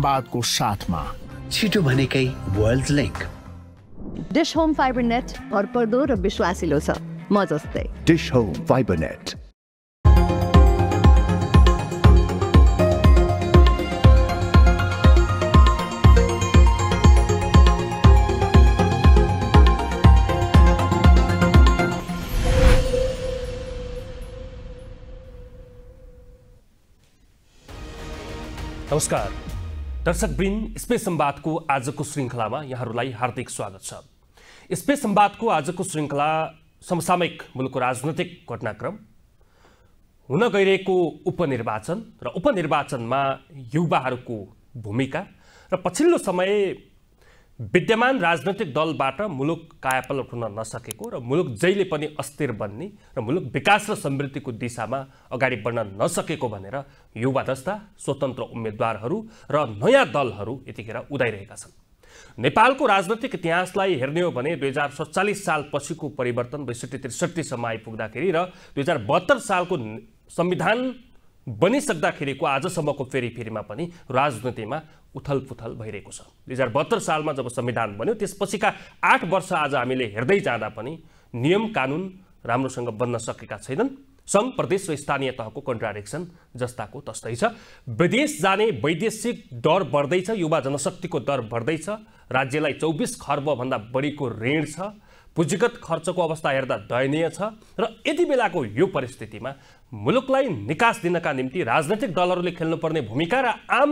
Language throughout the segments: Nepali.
संवादको साथमा छिटो भनेकै world link. Dish home fibre net भरपर्दो र विश्वासिलो छ, म जस्तै। Dish home fibre net. नमस्कार दर्शकवृन्द, स्पेस संवादको आजको श्रृङ्खलामा यहाँहरूलाई हार्दिक स्वागत छ। स्पेस संवादको आजको श्रृङ्खला समसामयिक मुलुकको राजनैतिक घटनाक्रम, हुन गइरहेको उपनिर्वाचन र उपनिर्वाचनमा युवाहरूको भूमिका र पछिल्लो समय विद्यमान राजनैतिक दलबाट मुलुक कायापलट हुन नसकेको र मुलुक जहिले पनि अस्थिर बन्ने र मुलुक विकास र समृद्धिको दिशामा अगाडि बढ्न नसकेको भनेर युवा दस्ता, स्वतन्त्र उम्मेदवारहरू र नयाँ दलहरू यतिखेर उदाइरहेका छन्। नेपालको राजनैतिक इतिहासलाई हेर्ने हो भने 2047 साल पछिको परिवर्तन 62-63 सम्म आइपुग्दाखेरि र 2072 सालको संविधान बनिसक्दाखेरिको आजसम्मको फेरिफेरीमा पनि राजनीतिमा उथलपुथल भइरहेको छ। 2072 सालमा जब संविधान बन्यो त्यसपछिका 8 वर्ष आज हामीले हेर्दै जाँदा पनि नियम कानुन राम्रोसँग बन्न सकेका छैनन्। सङ्घ, प्रदेश र स्थानीय तहको कन्ट्राडिक्सन जस्ताको तस्तै छ। विदेश जाने वैदेशिक दर बढ्दैछ, युवा जनशक्तिको दर बढ्दैछ, राज्यलाई 24 खर्बभन्दा बढीको ऋण छ, पुँजीगत खर्चको अवस्था हेर्दा दयनीय छ र यति बेलाको यो परिस्थितिमा मुलुकलाई निकास दिनका निम्ति राजनैतिक दलहरूले खेल्नुपर्ने भूमिका र आम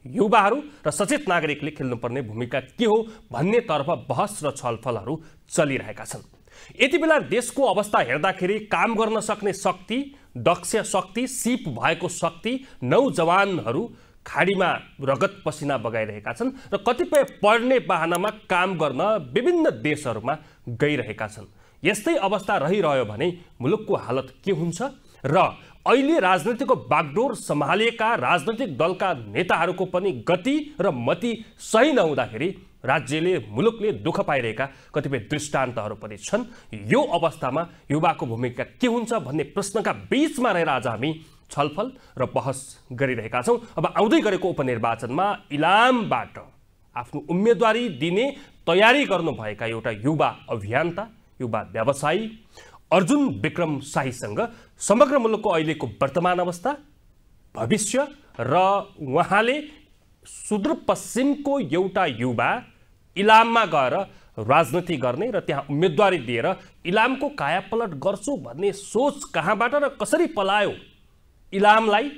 युवाहरू र सचेत नागरिकले खेल्नुपर्ने भूमिका के हो भन्नेतर्फ बहस र छलफलहरू चलिरहेका छन्। यति बेला देशको अवस्था हेर्दाखेरि काम गर्न सक्ने शक्ति, दक्ष शक्ति, सिप भएको शक्ति, नौजवानहरू खाडीमा रगत पसिना बगाइरहेका छन् र कतिपय पढ्ने बहानामा काम गर्न विभिन्न देशहरूमा गइरहेका छन्। यस्तै अवस्था रहिरह्यो भने मुलुकको हालत के हुन्छ र अहिले राजनीतिको बागडोर सम्हालिएका राजनैतिक दलका नेताहरूको पनि गति र मति सही नहुँदाखेरि राज्यले, मुलुकले दुःख पाइरहेका कतिपय दृष्टान्तहरू पनि छन्। यो अवस्थामा युवाको भूमिका के हुन्छ भन्ने प्रश्नका बीचमा रहेर आज हामी छलफल र बहस गरिरहेका छौँ। अब आउँदै गरेको उपनिर्वाचनमा इलामबाट आफ्नो उम्मेदवारी दिने तयारी गर्नुभएका एउटा युवा अभियन्ता, युवा व्यवसायी अर्जुन विक्रम शाहीसँग समग्र मुलुकको अहिलेको वर्तमान अवस्था, भविष्य र उहाँले सुदूरपश्चिमको एउटा युवा इलाममा गएर राजनीति गर्ने र त्यहाँ उम्मेदवारी दिएर इलामको कायापलट गर्छु भन्ने सोच कहाँबाट र कसरी पलायो, इलामलाई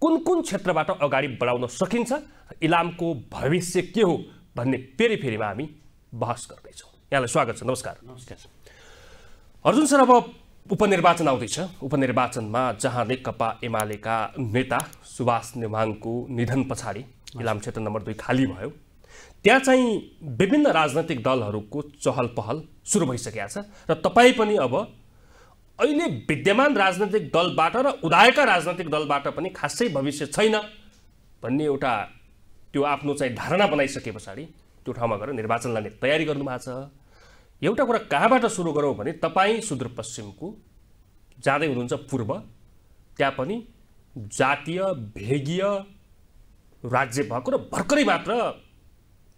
कुन कुन क्षेत्रबाट अगाडि बढाउन सकिन्छ, इलामको भविष्य के हो भन्ने फेरिफेरीमा हामी बहस गर्दैछौँ। यहाँलाई स्वागत छ। नमस्कार। नमस्कार अर्जुन सर, अब उपनिर्वाचन आउँदैछ। उपनिर्वाचनमा जहाँ नेकपा एमालेका नेता सुभाष नेवाङको निधन पछाडि इलाम क्षेत्र नम्बर 2 खाली भयो, त्यहाँ चाहिँ विभिन्न राजनैतिक दलहरूको चहल पहल सुरु भइसकेको छ र तपाईँ पनि अब अहिले विद्यमान राजनैतिक दलबाट र उदाएका राजनैतिक दलबाट पनि खासै भविष्य छैन भन्ने एउटा त्यो आफ्नो चाहिँ धारणा बनाइसके पछाडि त्यो ठाउँमा गएर निर्वाचन लड्ने तयारी गर्नुभएको छ। एउटा कुरा कहाँबाट सुरु गरौँ भने तपाईँ सुदूरपश्चिमको जाँदै हुनुहुन्छ पूर्व, त्यहाँ पनि जातीय भेगीय राज्य भएको र भर्खरै मात्र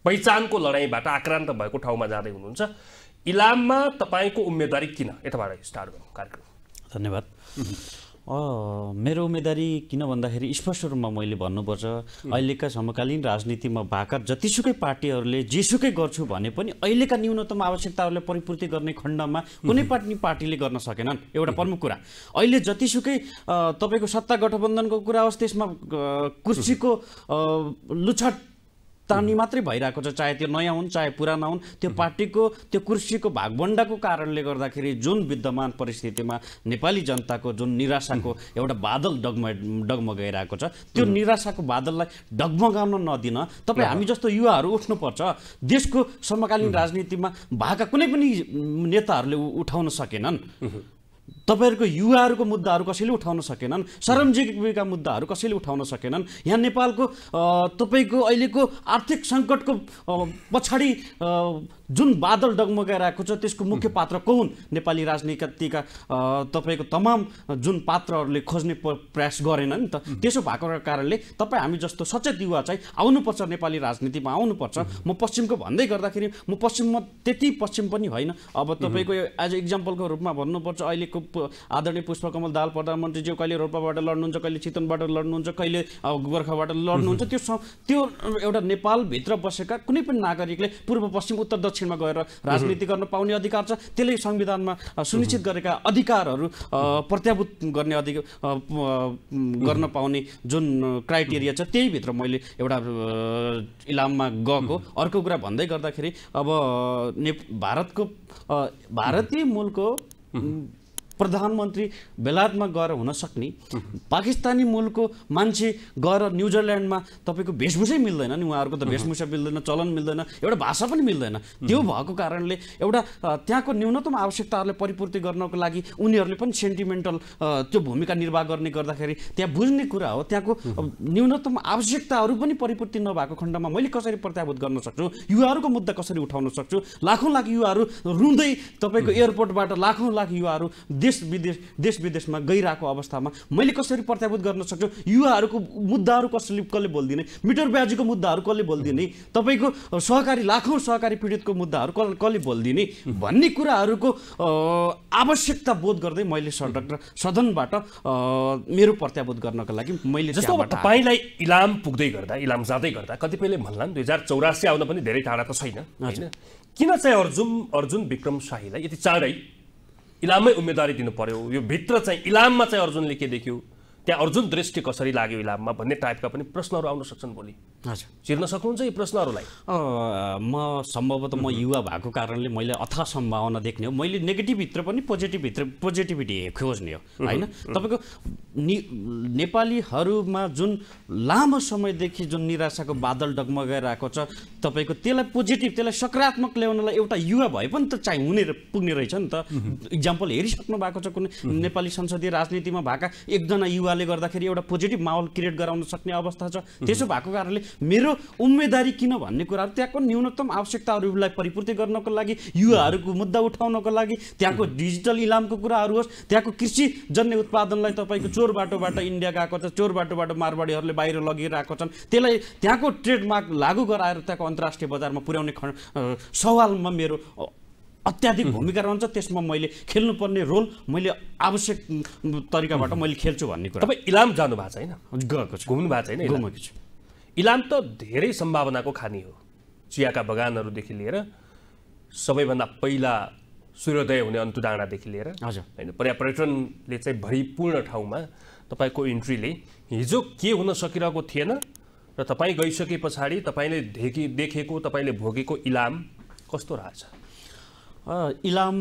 पहिचानको लडाइँबाट आक्रान्त भएको ठाउँमा जाँदै हुनुहुन्छ। इलाममा तपाईँको उम्मेदवारी किन? यताबाट स्टार्ट गरौँ कार्यक्रम। धन्यवाद। मेरो उम्मेदवारी किन भन्दाखेरि स्पष्ट रूपमा मैले भन्नुपर्छ, अहिलेका समकालीन राजनीतिमा भएका जतिसुकै पार्टीहरूले जेसुकै गर्छु भने पनि अहिलेका न्यूनतम आवश्यकताहरूलाई परिपूर्ति गर्ने खण्डमा कुनै पार्टीले गर्न सकेनन्। एउटा प्रमुख कुरा, अहिले जतिसुकै तपाईँको सत्ता गठबन्धनको कुरा होस्, त्यसमा कुर्सीको लुछट तानी मात्रै भइरहेको छ, चाहे त्यो नयाँ हुन् चाहे पुराना हुन्। त्यो पार्टीको त्यो कुर्सीको भागबण्डाको कारणले गर्दाखेरि जुन विद्यमान परिस्थितिमा नेपाली जनताको जुन निराशाको एउटा बादल डगमगाइरहेको छ, त्यो निराशाको बादललाई डगमगाउन नदिन तपाईँ हामी जस्तो युवाहरू उठ्नुपर्छ। देशको समकालीन राजनीतिमा भएका कुनै पनि नेताहरूले उठाउन सकेनन्। तपाईहरुको युवाहरुको मुद्दाहरु कसैले उठाउन सकेनन्, श्रमजीवीका मुद्दाहरु कसैले उठाउन सकेनन्। यहाँ नेपालको तपाईको अहिलेको आर्थिक संकटको पछाडी जुन बादल डगमगाइरहेको छ त्यसको मुख्य पात्र को हुन्? नेपाली राजनीतिका तपाईँको तमाम जुन पात्रहरूले खोज्ने प्रयास गरेन नि त। त्यसो भएको कारणले तपाईँ हामी जस्तो सचेत युवा चाहिँ आउनुपर्छ, नेपाली राजनीतिमा आउनुपर्छ। म पश्चिमको भन्दै गर्दाखेरि म पश्चिममा त्यति पश्चिम पनि होइन। अब तपाईँको एज एक्जाम्पलको रूपमा भन्नुपर्छ, अहिलेको आदरणीय पुष्पकमल दाहाल प्रधानमन्त्रीज्यू कहिले रोल्पाबाट लड्नुहुन्छ, कहिले चितवनबाट लड्नुहुन्छ, कहिले गोर्खाबाट लड्नुहुन्छ। त्यो एउटा नेपालभित्र बसेका कुनै पनि नागरिकले पूर्व पश्चिम उत्तर दक्षिणमा गएर राजनीति गर्न पाउने अधिकार छ। त्यसले संविधानमा सुनिश्चित गरेका अधिकारहरू प्रत्याभूत गर्ने गर्न पाउने जुन क्राइटेरिया छ त्यही भित्र मैले एउटा इलाममा गएको। अर्को कुरा भन्दै गर्दाखेरि अब भारतीय मूलको प्रधानमन्त्री बेलायतमा गएर हुन सक्ने, पाकिस्तानी मूलको मान्छे गएर न्युजिल्यान्डमा तपाईँको वेशभूषै मिल्दैन नि, उहाँहरूको त वेशभूषा मिल्दैन, चलन मिल्दैन, एउटा भाषा पनि मिल्दैन। त्यो भएको कारणले एउटा त्यहाँको न्यूनतम आवश्यकताहरूलाई परिपूर्ति गर्नको लागि उनीहरूले पनि सेन्टिमेन्टल त्यो भूमिका निर्वाह गर्ने गर्दाखेरि त्यहाँ बुझ्ने कुरा हो। त्यहाँको न्यूनतम आवश्यकताहरू पनि परिपूर्ति नभएको खण्डमा मैले कसरी प्रत्याभूत गर्न सक्छु, युवाहरूको मुद्दा कसरी उठाउन सक्छु? लाखौँ लाख युवाहरू रुँदै तपाईँको एयरपोर्टबाट लाखौँ लाख युवाहरू देश विदेशमा गइरहेको अवस्थामा मैले कसरी प्रत्याभूत गर्न सक्छु? युवाहरूको मुद्दाहरू कसले बोल्दिने, मिटर ब्याजीको मुद्दाहरू कसले बोल्दिने, तपाईँको लाखौँ सहकारी पीडितको मुद्दाहरू कसले बोल्दिने भन्ने कुराहरूको आवश्यकता बोध गर्दै मैले सदनबाट मेरो प्रत्याभूत गर्नका लागि मैले जस्तो तपाईँलाई इलाम पुग्दै गर्दा, इलाम जाँदै गर्दा कतिपयले भन्लान् 2084 आउन पनि धेरै टाढा त छैन हैन, किन चाहिँ अर्जुन विक्रम शाहीलाई यति चाँडै इलाममै उम्मेदवारी दिनु पर्यो? यो भित्र चाहिँ इलाममा चाहिँ अर्जुनले के देख्यो, त्यहाँ अर्जुन दृष्टि कसरी लाग्यो इलाममा भन्ने टाइपका पनि प्रश्नहरू आउन सक्छन् भोलि। हजुर, चिर्न सक्नुहुन्छ यी प्रश्नहरूलाई? म सम्भवतः म युवा भएको कारणले मैले अथाह सम्भावना देख्ने हो। मैले नेगेटिभभित्र पनि पोजिटिभिटी खोज्ने हो होइन। तपाईँको नेपालीहरूमा जुन लामो समयदेखि जुन निराशाको बादल डगमगाइरहेको छ, तपाईँको त्यसलाई सकारात्मक ल्याउनलाई एउटा युवा भए पनि त पुग्ने रहेछ नि त। इक्जाम्पल हेरिसक्नु भएको छ कुनै नेपाली संसदीय राजनीतिमा भएका एकजना युवाले गर्दाखेरि एउटा पोजिटिभ माहौल क्रिएट गराउन सक्ने अवस्था छ। त्यसो भएको कारणले मेरो उम्मेदवारी किन भन्ने कुराहरू त्यहाँको न्यूनतम आवश्यकताहरूलाई परिपूर्ति गर्नको लागि, युवाहरूको मुद्दा उठाउनको लागि, त्यहाँको डिजिटल इलामको कुराहरू होस्, त्यहाँको कृषिजन्य उत्पादनलाई तपाईँको चोर बाटोबाट इन्डिया गएको छ, चोर बाटोबाट मारवाडीहरूले बाहिर लगिरहेको छन्, त्यसलाई त्यहाँको ट्रेडमार्क लागू गराएर त्यहाँको अन्तर्राष्ट्रिय बजारमा पुर्याउने सवालमा मेरो अत्याधिक भूमिका रहन्छ। त्यसमा मैले खेल्नुपर्ने रोल मैले आवश्यक तरिकाबाट मैले खेल्छु भन्ने कुरा। तपाईँ इलाम जानु भएको छैन? गएको छु, घुम्नु भएको छैन? घुमेको छु। इलाम त धेरै सम्भावनाको खानी हो, चियाका बगानहरूदेखि लिएर सबैभन्दा पहिला सूर्योदय हुने अन्तु डाँडादेखि लिएर हजुर होइन, पर्यटनले चाहिँ भरिपूर्ण ठाउँमा तपाईँको इन्ट्रीले हिजो के हुन सकिरहेको थिएन र तपाईँ गइसके पछाडि तपाईँले देखेको, तपाईँले भोगेको इलाम कस्तो रहेछ? इलाम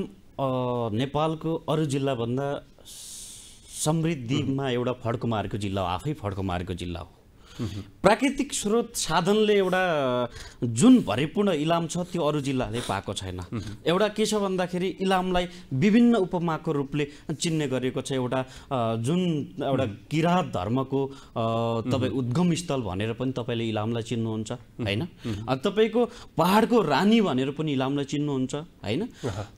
नेपालको अरू जिल्लाभन्दा समृद्धिमा एउटा फड्को मारेको जिल्ला हो, आफै फड्को मारेको जिल्ला हो। प्राकृतिक स्रोत साधनले एउटा जुन भरिपूर्ण इलाम छ त्यो अरू जिल्लाले पाएको छैन। एउटा के छ भन्दाखेरि इलामलाई विभिन्न उपमाको रूपले चिन्ने गरिएको छ। एउटा जुन एउटा किराँत धर्मको तपाईँ उद्गम स्थल भनेर पनि तपाईँले इलामलाई चिन्नुहुन्छ होइन। तपाईँको पहाडको रानी भनेर पनि इलामलाई चिन्नुहुन्छ होइन।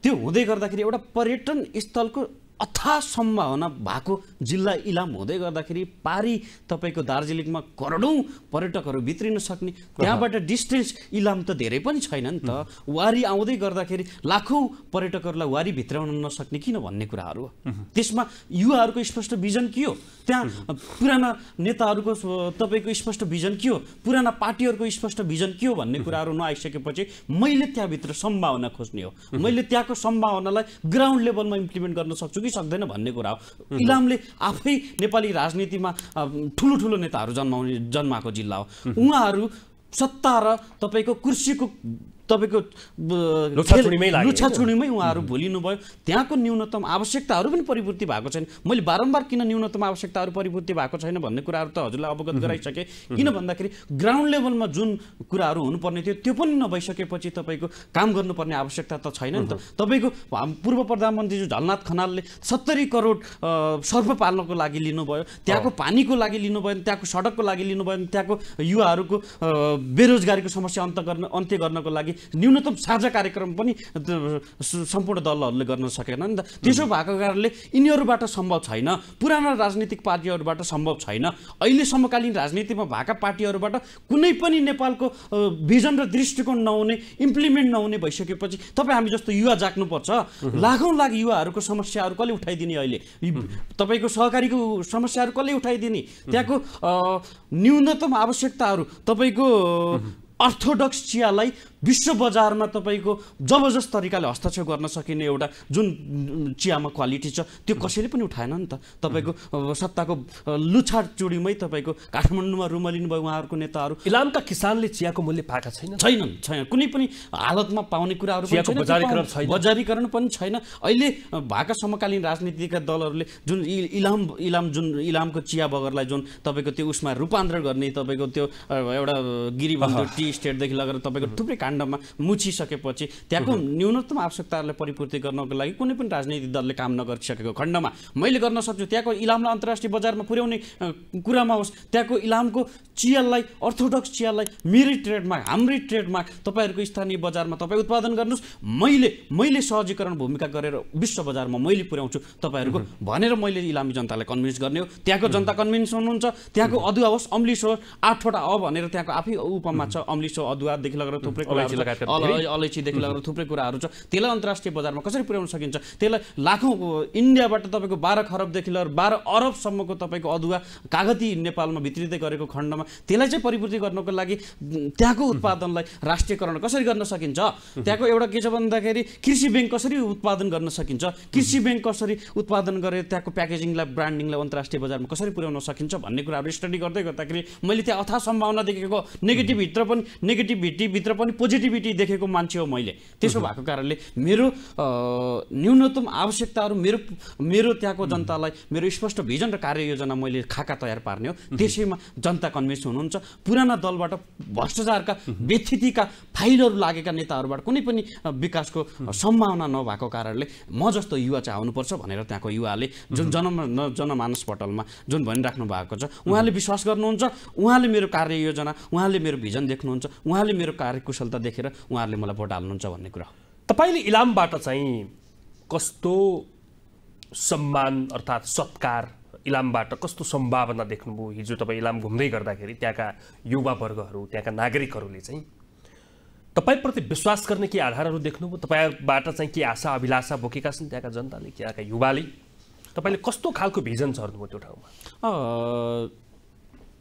त्यो हुँदै गर्दाखेरि एउटा पर्यटन स्थलको अथाह सम्भावना भएको जिल्ला इलाम हुँदै गर्दाखेरि पारी तपाईँको दार्जिलिङमा करोडौँ पर्यटकहरू भित्रिन सक्ने, त्यहाँबाट डिस्टेन्स इलाम त धेरै पनि छैन नि त। वारी आउँदै गर्दाखेरि लाखौँ पर्यटकहरूलाई वारी भित्राउन नसक्ने किन भन्ने कुराहरू हो। त्यसमा युवाहरूको स्पष्ट भिजन के हो, त्यहाँ पुराना नेताहरूको तपाईँको स्पष्ट भिजन के हो, पुराना पार्टीहरूको स्पष्ट भिजन के हो भन्ने कुराहरू नआइसकेपछि मैले त्यहाँभित्र सम्भावना खोज्ने हो। मैले त्यहाँको सम्भावनालाई ग्राउन्ड लेभलमा इम्प्लिमेन्ट गर्न सक्छु कि सक्दैन भन्ने कुरा हो। इलामले आफै नेपाली राजनीतिमा ठुलो नेताहरू जन्माएको जिल्ला हो। उहाँहरू सत्ता र तपाईँको कुर्सीको तपाईँको लुछाचुडीमै उहाँहरू भुलिनु भयो। त्यहाँको न्यूनतम आवश्यकताहरू पनि परिपूर्ति भएको छैन। मैले बारम्बार किन न्यूनतम आवश्यकताहरू परिपूर्ति भएको छैन भन्ने कुराहरू त हजुरलाई अवगत गराइसकेँ। किन भन्दाखेरि ग्राउन्ड लेभलमा जुन कुराहरू हुनुपर्ने थियो त्यो पनि नभइसकेपछि तपाईँको काम गर्नुपर्ने आवश्यकता त छैन नि त। तपाईँको पूर्व प्रधानमन्त्री झलनाथ खनालले 70 करोड सर्प पाल्नको लागि लिनुभयो, त्यहाँको पानीको लागि लिनुभयो, त्यहाँको सडकको लागि लिनुभयो, त्यहाँको युवाहरूको बेरोजगारीको समस्या अन्त्य गर्नको लागि न्यूनतम साझा कार्यक्रम पनि सम्पूर्ण दलहरूले गर्न सकेनन् नि त। त्यसो भएको कारणले यिनीहरूबाट सम्भव छैन, पुराना राजनीतिक पार्टीहरूबाट सम्भव छैन। अहिले समकालीन राजनीतिमा भएका पार्टीहरूबाट कुनै पनि नेपालको भिजन र दृष्टिकोण नहुने, इम्प्लिमेन्ट नहुने भइसकेपछि तपाईँ हामी जस्तो युवा जाग्नुपर्छ। लाखौँ लाख युवाहरूको समस्याहरू कसले उठाइदिने? अहिले तपाईँको सहकारीको समस्याहरू कसले उठाइदिने? त्यहाँको न्यूनतम आवश्यकताहरू, तपाईँको अर्थोडक्स चियालाई विश्व बजारमा तपाईँको जबरजस्त तरिकाले हस्तक्षेप गर्न सकिने एउटा जुन चियामा क्वालिटी छ त्यो कसैले पनि उठाएन नि त। तपाईँको सत्ताको लुछाड चुडीमै तपाईँको काठमाडौँमा रुमलिनु भयो उहाँहरूको नेताहरू। इलामका किसानले चियाको मूल्य पाएका छैन, कुनै पनि हालतमा पाउने कुराहरू छैन, बजारीकरण पनि छैन। अहिले भएका समकालीन राजनीतिका दलहरूले जुन इलामको चिया बगरलाई जुन तपाईँको त्यो उसमा रूपान्तरण गर्ने, तपाईँको त्यो एउटा गिरिबन्धु टी स्टेटदेखि लगेर तपाईँको थुप्रै काण्डमा मुछिसकेपछि त्यहाँको न्यूनतम आवश्यकताहरूलाई परिपूर्ति गर्नको लागि कुनै पनि राजनीतिक दलले काम नगरिसकेको खण्डमा मैले गर्न सक्छु। त्यहाँको इलामलाई अन्तर्राष्ट्रिय बजारमा पुर्याउने कुरामा होस्, त्यहाँको इलामको चियालाई, अर्थोडक्स चियालाई मेरै ट्रेडमार्क, हाम्रै ट्रेडमार्क तपाईँहरूको स्थानीय बजारमा तपाईँ उत्पादन गर्नुहोस्, मैले सहजीकरण भूमिका गरेर विश्व बजारमा मैले पुर्याउँछु तपाईँहरूको भनेर मैले इलामी जनतालाई कन्भिन्स गर्ने हो। त्यहाँको जनता कन्भिन्स हुनुहुन्छ। त्यहाँको अदुवा होस्, अम्लिस होस्, 8वटा भनेर त्यहाँको आफै उपमा छ। अम्लिस हो, अदुवादेखि लगेर थुप्रै अलैँचीदेखि लगेर थुप्रै कुराहरू छ। त्यसलाई अन्तर्राष्ट्रिय बजारमा कसरी पुर्याउन सकिन्छ? त्यसलाई लाखौँ इन्डियाबाट तपाईँको 12 खरबदेखि लगेर 12 अरबसम्मको तपाईँको अदुवा कागती नेपालमा भित्रिँदै गरेको खण्डमा त्यसलाई चाहिँ परिपूर्ति गर्नको लागि त्यहाँको उत्पादनलाई राष्ट्रियकरण कसरी गर्न सकिन्छ? त्यहाँको एउटा के छ भन्दाखेरि कृषि ब्याङ्क कसरी उत्पादन गर्न सकिन्छ? कृषि ब्याङ्क कसरी उत्पादन गरेर त्यहाँको प्याकेजिङलाई, ब्रान्डिङलाई अन्तर्राष्ट्रिय बजारमा कसरी पुर्याउन सकिन्छ भन्ने कुराहरू स्टडी गर्दै गर्दाखेरि मैले त्यहाँ अथाह सम्भावना देखेको, नेगेटिभिटीभित्र पनि पोजिटिभिटी देखेको मान्छे हो मैले। त्यसो भएको कारणले मेरो न्यूनतम आवश्यकताहरू, मेरो त्यहाँको जनतालाई मेरो स्पष्ट भिजन र कार्ययोजना मैले खाका तयार पार्ने हो। त्यसैमा जनता कन्भिन्स हुनुहुन्छ। पुराना दलबाट भ्रष्टाचारका व्यथितिका फाइलहरू लागेका नेताहरूबाट कुनै पनि विकासको सम्भावना नभएको कारणले म जस्तो युवा चाहिँ आउनुपर्छ भनेर त्यहाँको युवाले जुन जनमानस पटलमा जुन भनिराख्नु भएको छ, उहाँले विश्वास गर्नुहुन्छ। उहाँले मेरो कार्ययोजना, उहाँले मेरो भिजन देख्नुहुन्छ, उहाँले मेरो कार्यकुशलता देखेर उहाँहरूले मलाई भोट हाल्नुहुन्छ भन्ने कुरा। तपाईँले इलामबाट चाहिँ कस्तो सम्मान अर्थात् सत्कार, इलामबाट कस्तो सम्भावना देख्नुभयो? हिजो तपाईँ इलाम घुम्दै गर्दाखेरि त्यहाँका युवा वर्गहरू, त्यहाँका नागरिकहरूले चाहिँ तपाईँप्रति विश्वास गर्ने के आधारहरू देख्नुभयो? तपाईँबाट चाहिँ के आशा अभिलाषा बोकेका छन् त्यहाँका जनताले, त्यहाँका युवाले? तपाईँले कस्तो खालको भिजन छर्नुभयो त्यो ठाउँमा?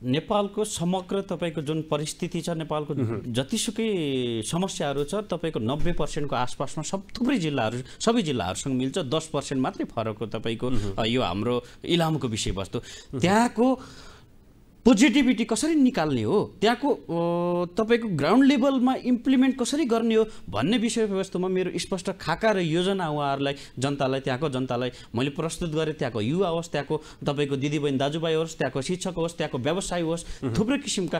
नेपालको समग्र तपाईँको जुन परिस्थिति छ, नेपालको जतिसुकै समस्याहरू छ, तपाईँको 90% आसपासमा थुप्रै जिल्लाहरू, सबै जिल्लाहरूसँग मिल्छ। 10% मात्रै फरक हो तपाईँको यो हाम्रो इलामको विषयवस्तु। त्यहाँको पोजिटिभिटी कसरी निकाल्ने हो, त्यहाँको तपाईँको ग्राउन्ड लेभलमा इम्प्लिमेन्ट कसरी गर्ने हो भन्ने विषयवस्तुमा मेरो स्पष्ट खाका र योजना उहाँहरूलाई, जनतालाई, त्यहाँको जनतालाई मैले प्रस्तुत गरेँ। त्यहाँको युवा होस्, त्यहाँको तपाईँको दिदीबहिनी दाजुभाइ होस्, त्यहाँको शिक्षक होस्, त्यहाँको व्यवसायी होस्, थुप्रै किसिमका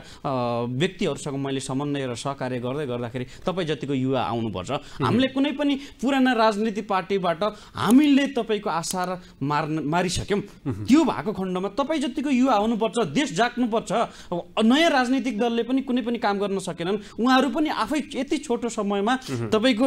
व्यक्तिहरूसँग मैले समन्वय र सहकार्य गर्दाखेरि तपाईँ जतिको युवा आउनुपर्छ। हामीले कुनै पनि पुराना राजनीति पार्टीबाट हामीले तपाईँको आशा मारिसक्यौँ। त्यो भएको खण्डमा तपाईँ जतिको युवा आउनुपर्छ, देश पर्छ। नयाँ राजनीतिक दलले पनि कुनै पनि काम गर्न सकेनन्। उहाँहरू पनि आफै यति छोटो समयमा तपाईँको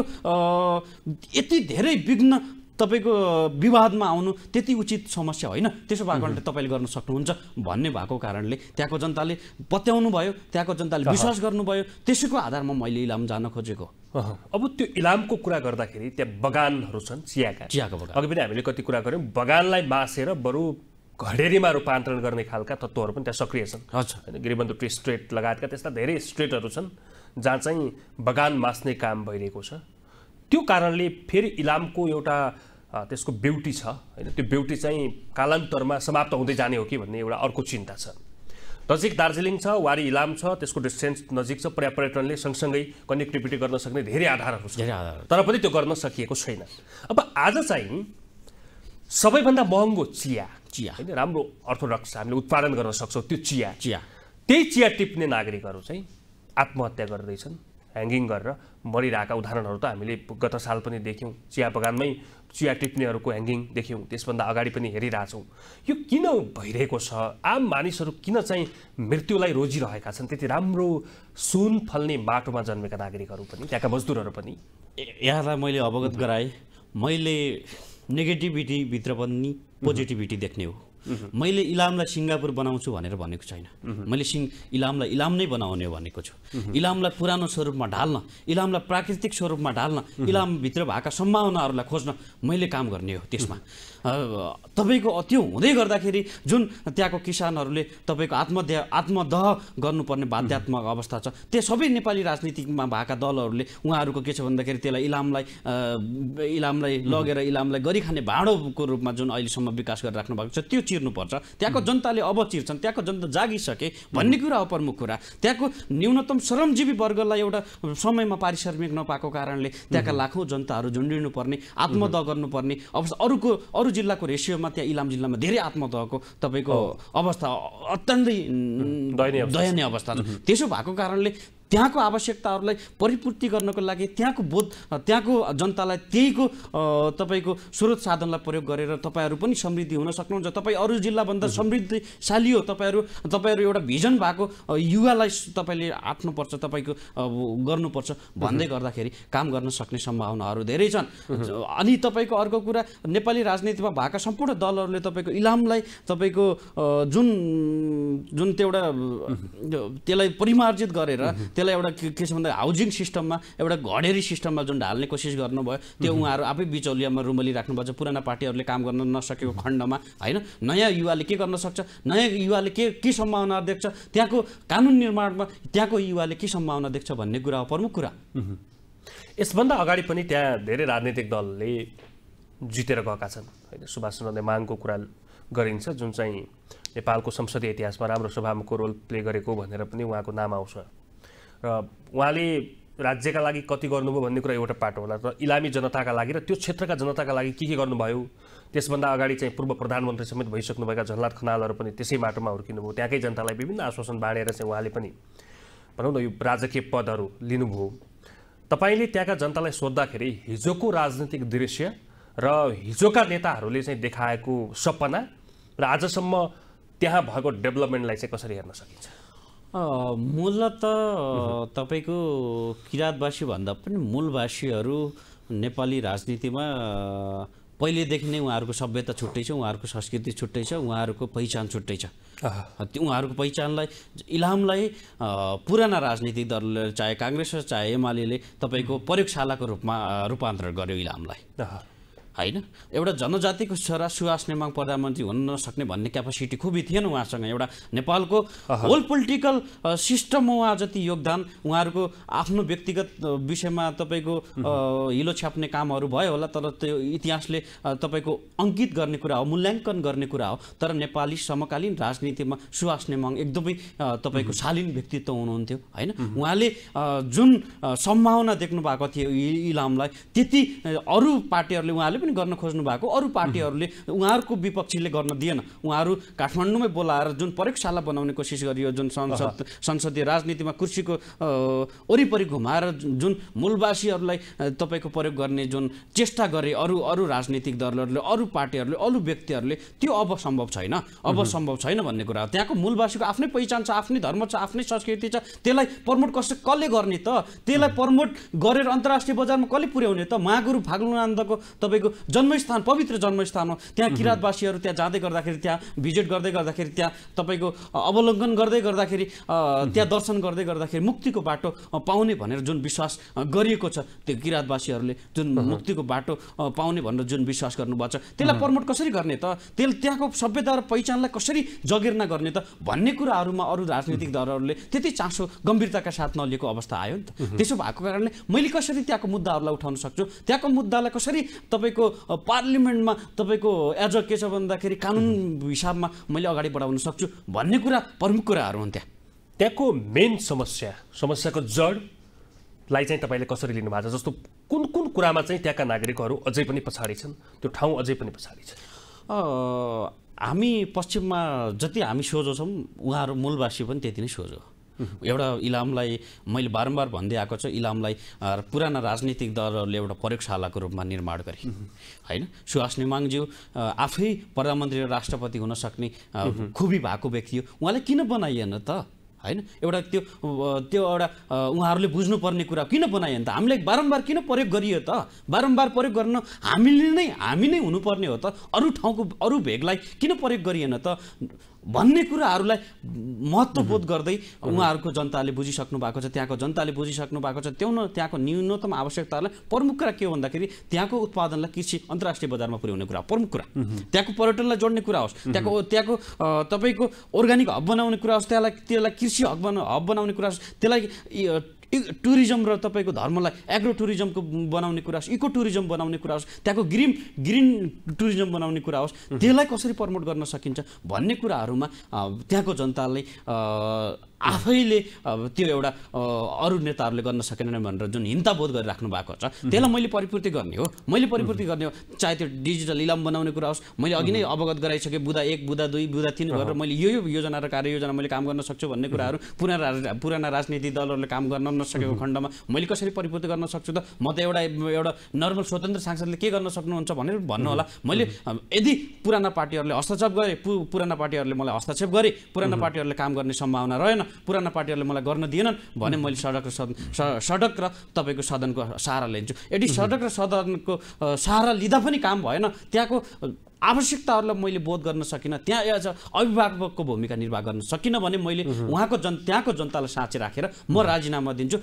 यति धेरै विघ्न तपाईँको विवादमा आउनु त्यति उचित समस्या होइन। त्यसो भएको कारणले तपाईँले गर्न सक्नुहुन्छ भन्ने भएको कारणले त्यहाँको जनताले पत्याउनु भयो, त्यहाँको जनताले विश्वास गर्नुभयो। त्यसैको आधारमा मैले इलाम जान खोजेको। अब त्यो इलामको कुरा गर्दाखेरि त्यहाँ बगानहरू छन्, चियाको बगान। अघि पनि हामीले कति कुरा गऱ्यौँ, बगानलाई मासेर बरु घडेरीमा रूपान्तरण गर्ने खालका तत्त्वहरू पनि त्यहाँ सक्रिय छन्। होइन, गिरिबन्धु टी स्टेट लगायतका त्यस्ता धेरै स्टेटहरू छन् जहाँ चाहिँ बगान मास्ने काम भइरहेको छ। त्यो कारणले फेरि इलामको एउटा त्यसको ब्युटी छ, होइन, त्यो ब्युटी चाहिँ कालान्तरमा समाप्त हुँदै जाने हो कि भन्ने एउटा अर्को चिन्ता छ। नजिक दार्जिलिङ छ, वारी इलाम छ, त्यसको डिस्टेन्स नजिक छ, पर्यटनले सँगसँगै कनेक्टिभिटी गर्न सक्ने धेरै आधारहरू छ, तर पनि त्यो गर्न सकिएको छैन। अब आज चाहिँ सबैभन्दा महँगो चिया होइन, राम्रो अर्थोडक्स हामीले उत्पादन गर्न सक्छौँ त्यो चिया, त्यही चिया टिप्ने नागरिकहरू चाहिँ आत्महत्या गर्दैछन्, ह्याङ्गिङ गरेर मरिरहेका उदाहरणहरू त हामीले गत साल पनि देख्यौँ। चिया बगानमै चिया टिप्नेहरूको ह्याङ्गिङ देख्यौँ, त्यसभन्दा अगाडि पनि हेरिरहेछौँ। यो किन भइरहेको छ? आम मानिसहरू किन चाहिँ मृत्युलाई रोजिरहेका छन्? त्यति राम्रो सुन फल्ने माटोमा जन्मेका नागरिकहरू पनि, त्यहाँका मजदुरहरू पनि। यहाँलाई मैले अवगत गराएँ, मैले नेगेटिभिटीभित्र पनि पोजिटिभिटी देख्ने हो। मैले इलामलाई सिङ्गापुर बनाउँछु भनेर भनेको छैन। मैले इलामलाई इलाम नै बनाउने भनेको छु। इलामलाई पुरानो स्वरूपमा ढाल्न, इलामलाई प्राकृतिक स्वरूपमा ढाल्न, इलामभित्र भएका सम्भावनाहरूलाई खोज्न मैले काम गर्ने हो। त्यसमा तपाईँको त्यो हुँदै गर्दाखेरि जुन त्यहाँको किसानहरूले तपाईँको आत्मदह गर्नुपर्ने बाध्यात्मक अवस्था छ, त्यो सबै नेपाली राजनीतिमा भएका दलहरूले उहाँहरूको के छ भन्दाखेरि त्यसलाई इलामलाई लगेर इलामलाई गरिखाने भाँडोको रूपमा जुन अहिलेसम्म विकास गरेर राख्नु भएको छ त्यो चिर्नुपर्छ। त्यहाँको जनताले अब चिर्छन्, त्यहाँको जनता जागिसके भन्ने कुरा हो प्रमुख कुरा। त्यहाँको न्यूनतम श्रमजीवी वर्गलाई एउटा समयमा पारिश्रमिक नपाएको कारणले त्यहाँका लाखौँ जनताहरू झुन्डिनु पर्ने, आत्मदह गर्नुपर्ने अवस्था। अरू जिल्लाको रेसियोमा त्यहाँ इलाम जिल्लामा धेरै आत्मदहको तपाईँको अवस्था अत्यन्तै दयनीय अवस्था छ। त्यसो भएको कारणले त्यहाँको आवश्यकताहरूलाई परिपूर्ति गर्नको लागि त्यहाँको जनतालाई त्यहीको तपाईँको स्रोत साधनलाई प्रयोग गरेर तपाईँहरू पनि समृद्धि हुन सक्नुहुन्छ। तपाईँ अरू जिल्लाभन्दा समृद्धिशाली हो। तपाईँहरू एउटा भिजन भएको युवालाई तपाईँले आँट्नुपर्छ, तपाईँको गर्नुपर्छ भन्दै गर्दाखेरि काम गर्न सक्ने सम्भावनाहरू धेरै छन्। अनि तपाईँको अर्को कुरा, नेपाली राजनीतिमा भएका सम्पूर्ण दलहरूले तपाईँको इलामलाई तपाईँको जुन एउटा त्यसलाई परिमार्जित गरेर त्यसलाई एउटा के छ भन्दा हाउजिङ सिस्टममा एउटा घडेरी सिस्टममा जुन ढाल्ने कोसिस गर्नुभयो, त्यो उहाँहरू आफै बिचौलियामा रुमली राख्नुभएको छ। पुराना पार्टीहरूले काम गर्न नसकेको खण्डमा होइन, नयाँ युवाले के गर्न सक्छ, नयाँ युवाले के सम्भावना देख्छ, त्यहाँको कानुन निर्माणमा त्यहाँको युवाले के सम्भावना देख्छ भन्ने कुरा हो प्रमुख कुरा। यसभन्दा अगाडि पनि त्यहाँ धेरै राजनीतिक दलले जितेर गएका छन् होइन। सुभाष चन्द्र नेमाङको कुरा गरिन्छ, जुन चाहिँ नेपालको संसदीय इतिहासमा राम्रो सभामुखको रोल प्ले गरेको भनेर पनि उहाँको नाम आउँछ। र उहाँले राज्यका लागि कति गर्नुभयो भन्ने कुरा एउटा पाटो होला, र इलामी जनताका लागि र त्यो क्षेत्रका जनताका लागि के गर्नुभयो, त्यसभन्दा अगाडि चाहिँ पूर्व प्रधानमन्त्री समेत भइसक्नुभएका झलनाथ खनालहरू पनि त्यसै माटोमा हुर्किनुभयो। त्यहाँकै जनतालाई विभिन्न आश्वासन बाँडेर चाहिँ उहाँले पनि भनौँ न यो राजकीय पदहरू लिनुभयो। तपाईँले त्यहाँका जनतालाई सोद्धाखेरि हिजोको राजनीतिक दृश्य र हिजोका नेताहरूले चाहिँ देखाएको सपना र आजसम्म त्यहाँ भएको डेभलपमेन्टलाई चाहिँ कसरी हेर्न सकिन्छ? मूलत तपाईँको किराँतवासी भन्दा पनि मूलवासीहरू नेपाली राजनीतिमा पहिलेदेखि नै उहाँहरूको सभ्यता छुट्टै छ, उहाँहरूको संस्कृति छुट्टै छ, उहाँहरूको पहिचान छुट्टै छ। त्यो उहाँहरूको पहिचानलाई इलामलाई पुराना राजनीतिक दलले चाहे काङ्ग्रेस होस् चाहे एमाले तपाईँको प्रयोगशालाको रूपमा रूपान्तरण गर्यो इलामलाई होइन। एउटा जनजातिको छोरा सुभाष नेमाङ प्रधानमन्त्री हुन नसक्ने भन्ने क्यापासिटी खुबै थिएन उहाँसँग। एउटा नेपालको होल पोलिटिकल सिस्टममा उहाँ जति योगदान, उहाँहरूको आफ्नो व्यक्तिगत विषयमा तपाईँको हिलो छ्याप्ने कामहरू भयो होला, तर त्यो इतिहासले तपाईँको अङ्कित गर्ने कुरा हो, मूल्याङ्कन गर्ने कुरा हो। तर नेपाली समकालीन राजनीतिमा सुभाष नेमाङ एकदमै तपाईँको शालीन व्यक्तित्व हुनुहुन्थ्यो होइन। उहाँले जुन सम्भावना देख्नु भएको थियो इलामलाई, त्यति अरू पार्टीहरूले उहाँले गर्न खोज्नु भएको, अरू पार्टीहरूले उहाँहरूको विपक्षीले गर्न दिएन। उहाँहरू काठमाडौँमै बोलाएर जुन प्रयोगशाला बनाउने कोसिस गरियो, जुन संसदीय राजनीतिमा कुर्सीको वरिपरि घुमाएर जुन मूलवासीहरूलाई तपाईँको प्रयोग गर्ने जुन चेष्टा गरे अरू राजनीतिक दलहरूले, अरू पार्टीहरूले, अरू व्यक्तिहरूले, त्यो अब सम्भव छैन। अब सम्भव छैन भन्ने कुरा हो। त्यहाँको मूलवासीको आफ्नै पहिचान छ, आफ्नै धर्म छ, आफ्नै संस्कृति छ। त्यसलाई प्रमोट कसले गर्ने त? त्यसलाई प्रमोट गरेर अन्तर्राष्ट्रिय बजारमा कसले पुर्याउने त? महागुरु फाल्गुनानन्दको तपाईँको जन्मस्थान, पवित्र जन्मस्थान हो। त्यहाँ किराँतवासीहरू त्यहाँ जाँदै गर्दाखेरि, त्यहाँ भिजिट गर्दै गर्दाखेरि, त्यहाँ तपाईँको अवलोकन गर्दै गर्दाखेरि, त्यहाँ दर्शन गर्दै गर्दाखेरि मुक्तिको बाटो पाउने भनेर जुन विश्वास गरिएको छ, त्यो किराँतवासीहरूले जुन मुक्तिको बाटो पाउने भनेर जुन विश्वास गर्नुभएको छ, त्यसलाई प्रमोट कसरी गर्ने त? त्यहाँको सभ्यता र पहिचानलाई कसरी जगेर्ना गर्ने त भन्ने कुराहरूमा अरू राजनीतिक दलहरूले त्यति चासो गम्भीरताका साथ नलिएको अवस्था आयो नि त। त्यसो भएको कारणले मैले कसरी त्यहाँको मुद्दाहरूलाई उठाउन सक्छु, त्यहाँको मुद्दालाई कसरी तपाईँको पार्लिमेन्टमा तपाईँको एज अ के छ भन्दाखेरि कानुन हिसाबमा मैले अगाडि बढाउन सक्छु भन्ने कुरा प्रमुख कुराहरू हुन्। त्यहाँको मेन समस्याको जडलाई चाहिँ तपाईँले कसरी लिनु भएको छ? जस्तो कुन कुरामा चाहिँ त्यहाँका नागरिकहरू अझै पनि पछाडि छन्, त्यो ठाउँ अझै पनि पछाडि छ? हामी पश्चिममा जति हामी सोझो छौँ, उहाँहरू मूलवासी पनि त्यति नै सोझो। एउटा इलामलाई मैले बारम्बार भन्दै आएको छु, इलामलाई पुराना राजनीतिक दलहरूले एउटा प्रयोगशालाको रूपमा निर्माण गरे होइन। सुभाष नेमाङज्यू आफै प्रधानमन्त्री र राष्ट्रपति हुन सक्ने खुबी भएको व्यक्ति हो, उहाँले किन बनाइएन त होइन। एउटा त्यो एउटा उहाँहरूले बुझ्नुपर्ने कुरा किन बनाइएन त, हामीलाई बारम्बार किन प्रयोग गरियो त, बारम्बार प्रयोग गर्न हामी नै हुनुपर्ने हो त, अरू ठाउँको अरू भेगलाई किन प्रयोग गरिएन त भन्ने कुराहरूलाई महत्त्वबोध गर्दै उहाँहरूको जनताले बुझिसक्नु भएको छ, त्यहाँको जनताले बुझिसक्नु भएको छ। त्यहाँको न्यूनतम आवश्यकताहरूलाई प्रमुख कुरा के हो भन्दाखेरि त्यहाँको उत्पादनलाई कृषि अन्तर्राष्ट्रिय बजारमा पुर्याउने कुरा प्रमुख कुरा, त्यहाँको पर्यटनलाई जोड्ने कुरा होस्, त्यहाँको तपाईँको अर्ग्यानिक हब बनाउने कुरा होस्, त्यसलाई कृषि हब बनाउने कुरा होस्, त्यसलाई टुरिज्म र तपाईँको धर्मलाई एग्रो टुरिज्मको बनाउने कुरा होस्, इको टुरिज्म बनाउने कुरा होस्, त्यहाँको ग्रिन टुरिज्म बनाउने कुरा होस्, त्यसलाई कसरी प्रमोट गर्न सकिन्छ भन्ने कुराहरूमा त्यहाँको जनताले आफैले त्यो एउटा अरू नेताहरूले गर्न सकेनन् भनेर जुन हिंताबोध गरिराख्नु भएको छ त्यसलाई मैले परिपूर्ति गर्ने हो, चाहे त्यो डिजिटल इलाम बनाउने कुरा होस्। मैले अघि नै अवगत गराइसकेँ, बुदा 1 बुदा 2 बुदा 3 गरेर मैले यो योजना र कार्ययोजना मैले काम गर्न सक्छु भन्ने कुराहरू पुराना राजनीतिक दलहरूले काम गर्न नसकेको खण्डमा मैले कसरी परिपूर्ति गर्न सक्छु त, म त एउटा नर्मल स्वतन्त्र सांसदले के गर्न सक्नुहुन्छ भनेर भन्नु होला। मैले यदि पुराना पार्टीहरूले हस्तक्षेप गरे, पुराना पार्टीहरूले मलाई हस्तक्षेप गरे, पुराना पार्टीहरूले काम गर्ने सम्भावना रहेन, पुराना पार्टीहरूले मलाई गर्न दिएनन् भने मैले सडक र तपाईँको सदनको सहारा लिन्छु। यदि सडक र सदनको सहारा लिँदा पनि काम भएन, त्यहाँको आवश्यकताहरूलाई मैले बोध गर्न सकिनँ, त्यहाँ अभिभावकको भूमिका निर्वाह गर्न सकिनँ भने मैले त्यहाँको जनतालाई साँचे राखेर म राजीनामा दिन्छु,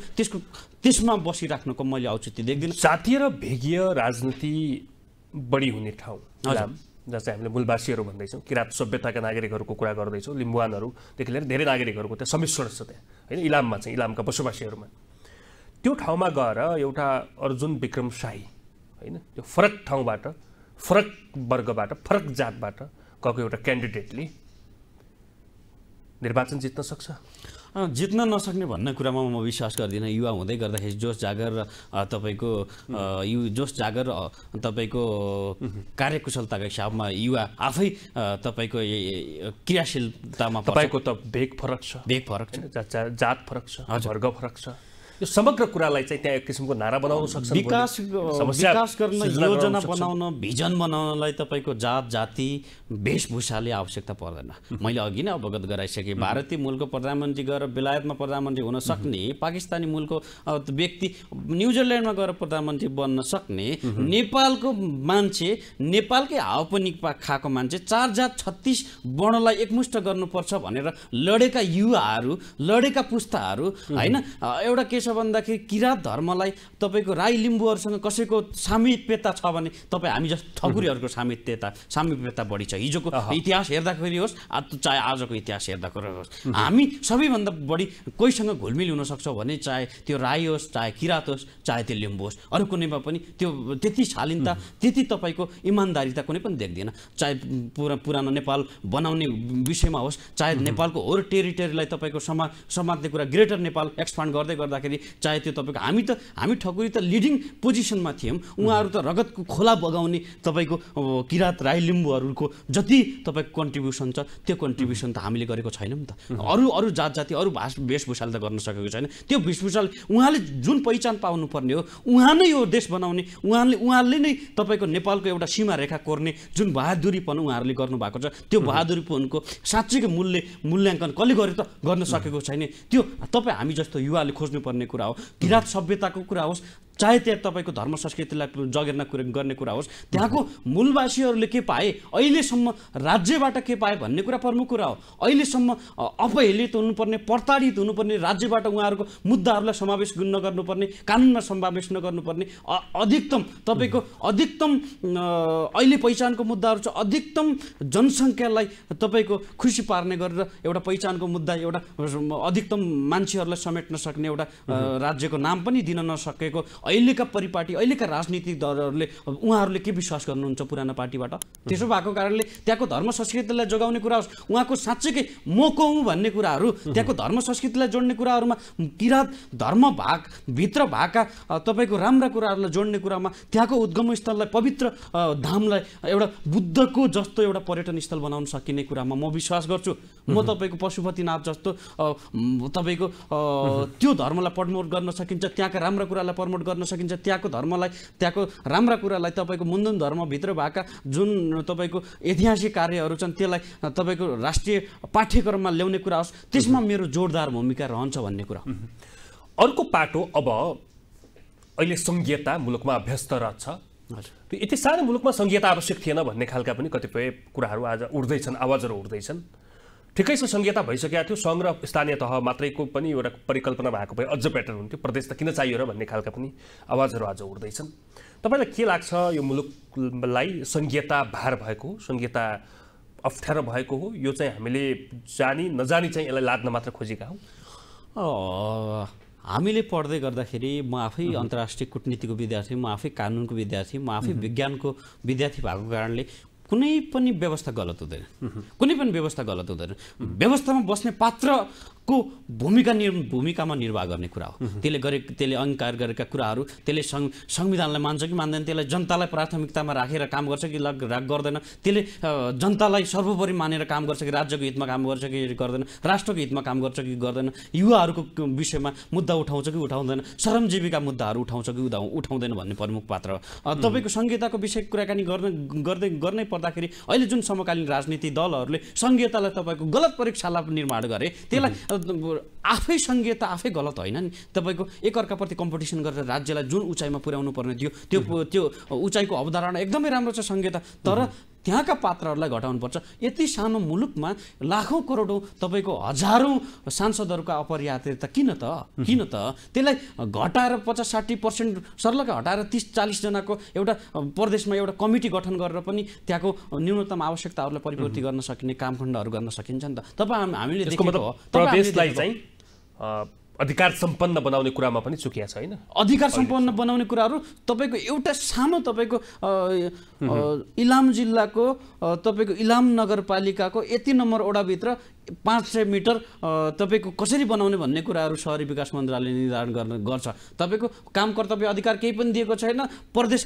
त्यसमा बसिराख्नुको मैले औचित्य देख्दिनँ। जातीय र भेगीय राजनीति बढी हुने ठाउँ जहाँ चाहिँ हामीले मूलवासीहरू भन्दैछौँ, किराँत सभ्यताका नागरिकहरूको कुरा गर्दैछौँ, लिम्बुवानहरूदेखि लिएर धेरै नागरिकहरूको त्यहाँ सम्मिश्रण छ त्यहाँ होइन, इलाममा चाहिँ इलामका बसोबासीहरूमा। त्यो ठाउँमा गएर एउटा अर्जुन विक्रम शाही होइन, त्यो फरक ठाउँबाट, फरक वर्गबाट, फरक जातबाट गएको एउटा क्यान्डिडेटले निर्वाचन जित्न सक्छ? जित्न नसक्ने भन्ने कुरामा म विश्वास गर्दिनँ। युवा हुँदै गर्दाखेरि जोस जागर र तपाईँको जोस जागर तपाईँको कार्यकुशलताको हिसाबमा युवा आफै तपाईँको क्रियाशीलतामा तपाईँको त भेग फरक छ, जात फरक छ, वर्ग फरक छ। यो समग्र कुरालाई चाहिँ त्यहाँ एक किसिमको नारा बनाउन सक्छ, विकास गर्न, योजना बनाउन, भिजन बनाउनलाई तपाईँको जात जाति वेशभूषाले आवश्यकता पर्दैन। मैले अघि नै अवगत गराइसकेँ, भारतीय मूलको प्रधानमन्त्री गएर बेलायतमा प्रधानमन्त्री हुन सक्ने, पाकिस्तानी मूलको व्यक्ति न्युजिल्यान्डमा गएर प्रधानमन्त्री बन्न सक्ने, नेपालको मान्छे, नेपालकै हावापानी खाएको मान्छे, 4 जात 36 वर्णलाई एकमुष्ट गर्नुपर्छ भनेर लडेका युवाहरू, लडेका पुस्ताहरू होइन। एउटा के छ भन्दाखेरि किराँत धर्मलाई तपाईँको राई लिम्बूहरूसँग कसैको सामिप्यता छ भने तपाईँ हामी जस्तो ठकुरीहरूको सामिप्यता बढी छ। हिजोको इतिहास हेर्दाखेरि होस्, चाहे आजको इतिहास हेर्दाखेरि होस्, हामी सबैभन्दा बढी कोहीसँग घुलमिल हुनसक्छौँ भने चाहे त्यो राई होस्, चाहे किराँत होस्, चाहे त्यो लिम्बू होस्, अरू कुनैमा पनि त्यो त्यति शालीनता, त्यति तपाईँको इमान्दारिता कुनै पनि देख्दैन। चाहे पुरानो नेपाल बनाउने विषयमा होस्, चाहे नेपालको होल टेरिटरीलाई तपाईँको समात्ने कुरा, ग्रेटर नेपाल एक्सपान्ड गर्दाखेरि, चाहे त्यो तपाईँको हामी ठकुरी त लिडिङ पोजिसनमा थियौँ, उहाँहरू त रगतको खोला बगाउने तपाईँको किराँत राई लिम्बूहरूको जति तपाईँको कन्ट्रिब्युसन छ त्यो कन्ट्रिब्युसन त हामीले गरेको छैनौँ त। अरू जात जाति अरू वेशभूषाले त गर्न सकेको छैन। त्यो वेशभूषाले उहाँले जुन पहिचान पाउनुपर्ने हो, उहाँ नै यो देश बनाउने, उहाँले नै तपाईँको नेपालको एउटा सीमा रेखा कोर्ने जुन बहादुरीपन उहाँहरूले गर्नुभएको छ, त्यो बहादुरीपनको साँच्चैको मूल्याङ्कन कसले गरे त गर्न सकेको छैन। त्यो तपाईँ हामी जस्तो युवाले खोज्नुपर्ने कुरा हो। किराँत सभ्यताको कुरा होस्, चाहे त्यहाँ तपाईँको धर्म संस्कृतिलाई जगेर्ना गर्ने कुरा होस्, त्यहाँको मूलवासीहरूले के पाए, अहिलेसम्म राज्यबाट के पाए भन्ने कुरा प्रमुख कुरा हो। अहिलेसम्म अपहेलित हुनुपर्ने, प्रताडित हुनुपर्ने, राज्यबाट उहाँहरूको मुद्दाहरूलाई समावेश नगर्नुपर्ने, कानुनमा समावेश नगर्नुपर्ने, अधिकतम तपाईँको अधिकतम अहिले पहिचानको मुद्दाहरू छ, अधिकतम जनसङ्ख्यालाई तपाईँको खुसी पार्ने गरेर एउटा पहिचानको मुद्दा, एउटा अधिकतम मान्छेहरूलाई समेट्न सक्ने, एउटा राज्यको नाम पनि दिन नसकेको अहिलेका परिपाटी अहिलेका राजनीतिक दलहरूले उहाँहरूले के विश्वास गर्नुहुन्छ पुरानो पार्टीबाट? त्यसो भएको कारणले त्यहाँको धर्म संस्कृतिलाई जोगाउने कुरा होस्, उहाँको साँच्चैकै म को हुँ भन्ने कुराहरू, त्यहाँको धर्म संस्कृतिलाई जोड्ने कुराहरूमा, किराँत धर्म भित्र भएका तपाईँको राम्रा कुराहरूलाई जोड्ने कुरामा, त्यहाँको उद्गम स्थललाई पवित्र धामलाई एउटा बुद्धको जस्तो एउटा पर्यटन स्थल बनाउन सकिने कुरामा म विश्वास गर्छु। म तपाईँको पशुपतिनाथ जस्तो तपाईँको त्यो धर्मलाई प्रमोट गर्न सकिन्छ, त्यहाँका राम्रा कुरालाई प्रमोट गर्न सकिन्छ, त्यहाँको धर्मलाई, त्यहाँको राम्रा कुरालाई तपाईँको मुन्डन धर्मभित्र भएका जुन तपाईँको ऐतिहासिक कार्यहरू छन् त्यसलाई तपाईँको राष्ट्रिय पाठ्यक्रममा ल्याउने कुरा होस्, त्यसमा मेरो जोरदार भूमिका रहन्छ भन्ने कुरा। अर्को पाटो अब अहिले सङ्घीयता मुलुकमा अभ्यस्त रहन्छ। यति सानो मुलुकमा सङ्घीयता आवश्यक थिएन भन्ने खालका पनि कतिपय कुराहरू आज उठ्दैछन्, आवाजहरू उठ्दैछन्। ठिकै छ, सङ्घीयता भइसकेको थियो, सङ्घ र स्थानीय तह मात्रैको पनि एउटा परिकल्पना भएको भए अझ बेटर हुन्थ्यो, प्रदेश त किन चाहियो र भन्ने खालका पनि आवाजहरू आज उठ्दैछन्। तपाईँलाई के लाग्छ, यो मुलुकलाई सङ्घीयता भार भएको, सङ्घीयता अप्ठ्यारो भएको हो, यो चाहिँ हामीले जानी नजानी चाहिँ यसलाई लाद्न मात्र खोजेका हौँ? हामीले पढ्दै गर्दाखेरि म आफै अन्तर्राष्ट्रिय कूटनीतिको विद्यार्थी, म आफै कानुनको विद्यार्थी, म आफै विज्ञानको विद्यार्थी भएको कारणले कुनै पनि व्यवस्था गलत हुँदैन, कुनै पनि व्यवस्था गलत हुँदैन। व्यवस्थामा बस्ने पात्रको भूमिकामा निर्वाह गर्ने कुरा हो। त्यसले अंगीकार गरेका कुराहरू त्यसले संविधानलाई मान्छ कि मान्दैन, त्यसलाई जनतालाई प्राथमिकतामा राखेर काम गर्छ कि गर्दैन, त्यसले जनतालाई सर्वोपरि मानेर काम गर्छ कि राज्यको हितमा काम गर्छ कि गर्दैन, राष्ट्रको हितमा काम गर्छ कि गर्दैन, युवाहरूको विषयमा मुद्दा उठाउँछ कि उठाउँदैन, श्रमजीवीका मुद्दाहरू उठाउँछ कि उठाउँदैन भन्ने प्रमुख पात्र हो। तपाईँको संहिताको विषय कुराकानी गर्नै पर्दाखेरि अहिले जुन समकालीन राजनीतिक दलहरूले संहितालाई तपाईँको गलत परीक्षाला निर्माण गरे, त्यसलाई आफै संहिता आफै गलत होइन नि। तपाईँको एकअर्काप्रति कम्पिटिसन गरेर राज्यलाई जुन उचाइमा पुर्याउनु पर्ने थियो त्यो उचाइको अवधारणा एकदमै राम्रो छ संहिता, तर त्यहाँका पात्रहरूलाई घटाउनुपर्छ। यति सानो मुलुकमा लाखौँ करोडौँ तपाईँको हजारौँ सांसदहरूका अपरिहार्यता किन त त्यसलाई घटाएर 50-60% सर्लकै हटाएर 30-40 जनाको एउटा प्रदेशमा एउटा कमिटी गठन गरेर पनि त्यहाँको न्यूनतम आवश्यकताहरूलाई परिपूर्ति गर्न सकिने कामखण्डहरू गर्न सकिन्छ नि त। हामीले देखेको हो प्रदेशलाई चाहिँ अधिकार सम्पन्न बनाउने कुरामा पनि चुकिया छ हैन? अधिकार सम्पन्न बनाउने कुराहरू तपाईँको एउटा सानो तपाईँको इलाम जिल्लाको तपाईँको इलाम नगरपालिकाको यति नम्बर वडाभित्र 500 मिटर तपाईँको कसरी बनाउने भन्ने कुराहरू शहरी विकास मन्त्रालयले निर्धारण गर्छ। तपाईँको काम कर्तव्य अधिकार केही पनि दिएको छैन, प्रदेश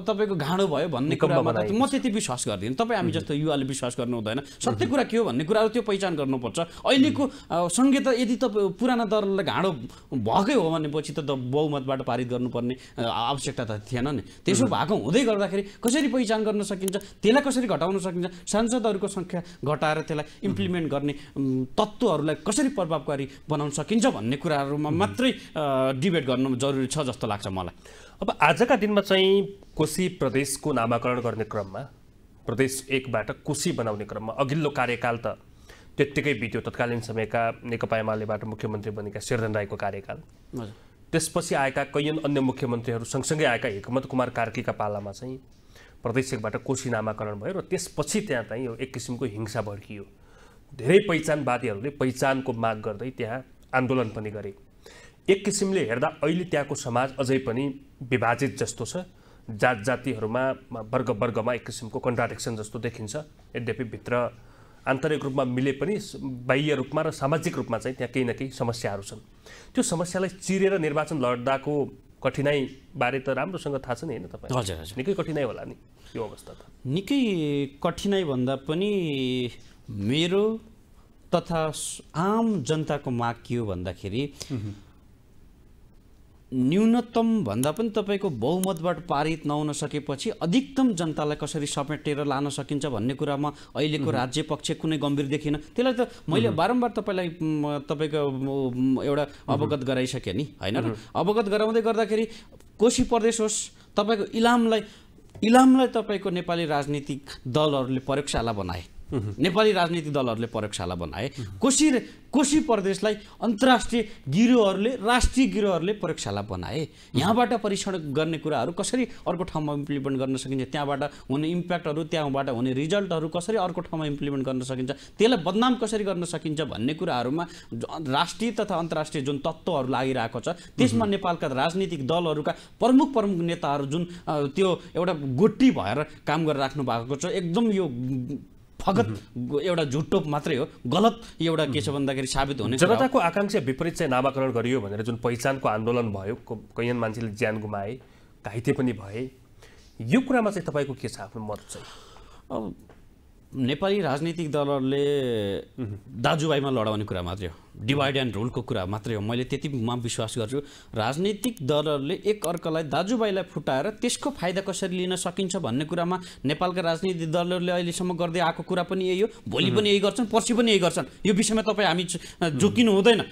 तपाईँको घाँडो भयो भन्ने कुरामा म त्यति विश्वास गर्दिनँ। तपाईँ हामी जस्तो युवाले विश्वास गर्नु हुँदैन। सत्य कुरा के हो भन्ने कुराहरू त्यो पहिचान गर्नुपर्छ। अहिलेको संहिता यदि तपाईँ पुराना दललाई घाँडो भएकै हो भनेपछि त बहुमतबाट पारित गर्नुपर्ने आवश्यकता त थिएन नि। त्यसो भएको हुँदै गर्दाखेरि कसरी पहिचान गर्न सकिन्छ, त्यसलाई कसरी घटाउन सकिन्छ, सांसदहरूको सङ्ख्या घटाएर त्यसलाई इम्प्लिमेन्ट गर्ने तत्त्वहरूलाई कसरी प्रभावकारी बनाउन सकिन्छ भन्ने कुराहरूमा मात्रै डिबेट गर्नु जरुरी छ जस्तो लाग्छ मलाई। अब आजका दिनमा चाहिँ कोशी प्रदेशको नामाकरण गर्ने क्रममा, प्रदेश 1बाट कोशी बनाउने क्रममा अघिल्लो कार्यकाल त त्यत्तिकै बित्यो, तत्कालीन समयका नेकपा एमालेबाट मुख्यमन्त्री बनेका शेरधन राईको कार्यकाल, त्यसपछि आएका कैयन अन्य मुख्यमन्त्रीहरू सँगसँगै आएका हिकमत कुमार कार्कीका पालामा चाहिँ प्रदेश 1बाट कोशी नामाकरण भयो र त्यसपछि त्यहाँ चाहिँ यो एक किसिमको हिंसा भड्कियो। धेरै पहिचानवादीहरूले पहिचानको माग गर्दै त्यहाँ आन्दोलन पनि गरे। एक किसिमले हेर्दा अहिले त्यहाँको समाज अझै पनि विभाजित जस्तो छ, जातिहरूमा वर्गमा एक किसिमको कन्ट्राडिक्सन जस्तो देखिन्छ। यद्यपि भित्र आन्तरिक रूपमा मिले पनि बाह्य रूपमा र सामाजिक रूपमा चाहिँ त्यहाँ केही न केही समस्याहरू छन्। त्यो समस्यालाई चिरेर निर्वाचन लड्दाको कठिनाई बारे त राम्रोसँग थाहा छ नि हैन तपाईँ? हजुर हजुर, निकै कठिनाई होला नि यो अवस्था त। निकै कठिनाई भन्दा पनि मेरो तथा आम जनताको माग के हो भन्दाखेरि न्यूनतम भन्दा पनि तपाईँको बहुमतबाट पारित नहुन सकेपछि अधिकतम जनतालाई कसरी समेटेर लान सकिन्छ भन्ने कुरामा अहिलेको राज्य पक्ष कुनै गम्भीर देखिन। त्यसलाई त मैले बारम्बार तपाईँको एउटा अवगत गराइसकेँ नि होइन र? अवगत गराउँदै गर्दाखेरि कोशी प्रदेश होस्, तपाईँको इलामलाई तपाईँको नेपाली राजनीतिक दलहरूले प्रयोगशाला बनाए नेपाली राजनीतिक दलहरूले प्रयोगशाला बनाए। कोशी प्रदेशलाई अन्तर्राष्ट्रिय गिरोहरुले राष्ट्रिय गिरोहरुले प्रयोगशाला बनाए। यहाँबाट परीक्षण गर्ने कुराहरू कसरी अर्को ठाउँमा इम्प्लिमेन्ट गर्न सकिन्छ, त्यहाँबाट हुने इम्प्याक्टहरू, त्यहाँबाट हुने रिजल्टहरू कसरी अर्को ठाउँमा इम्प्लिमेन्ट गर्न सकिन्छ, त्यसलाई बदनाम कसरी गर्न सकिन्छ भन्ने कुराहरूमा राष्ट्रिय तथा अन्तर्राष्ट्रिय जुन तत्त्वहरू लागिरहेको छ, त्यसमा नेपालका राजनीतिक दलहरूका प्रमुख नेताहरू जुन त्यो एउटा गोटी भएर काम गरिराख्नु भएको छ, एकदम यो फगत एउटा झुट्टो मात्रै हो, गलत एउटा के छ भन्दाखेरि साबित हुने। जनताको आकांक्षा विपरीत चाहिँ नामाकरण गरियो भनेर जुन पहिचानको आन्दोलन भयो, कैयन मान्छेले ज्यान गुमाए, घाइते पनि भए, यो कुरामा चाहिँ तपाईँको के छ आफ्नो मत चाहिँ? नेपाली राजनीतिक दलहरूले दाजुभाइमा लडाउने कुरा मात्रै हो, डिभाइड एन्ड रुलको कुरा मात्रै हो। मैले त्यतिमा विश्वास गर्छु राजनीतिक दलहरूले एक अर्कालाई दाजुभाइलाई फुटाएर त्यसको फाइदा कसरी लिन सकिन्छ भन्ने कुरामा नेपालका राजनीतिक दलहरूले अहिलेसम्म गर्दै आएको कुरा पनि यही हो। भोलि पनि यही गर्छन्, पर्सि पनि यही गर्छन्। यो विषयमा तपाईँ हामी जोकिनु हुँदैन।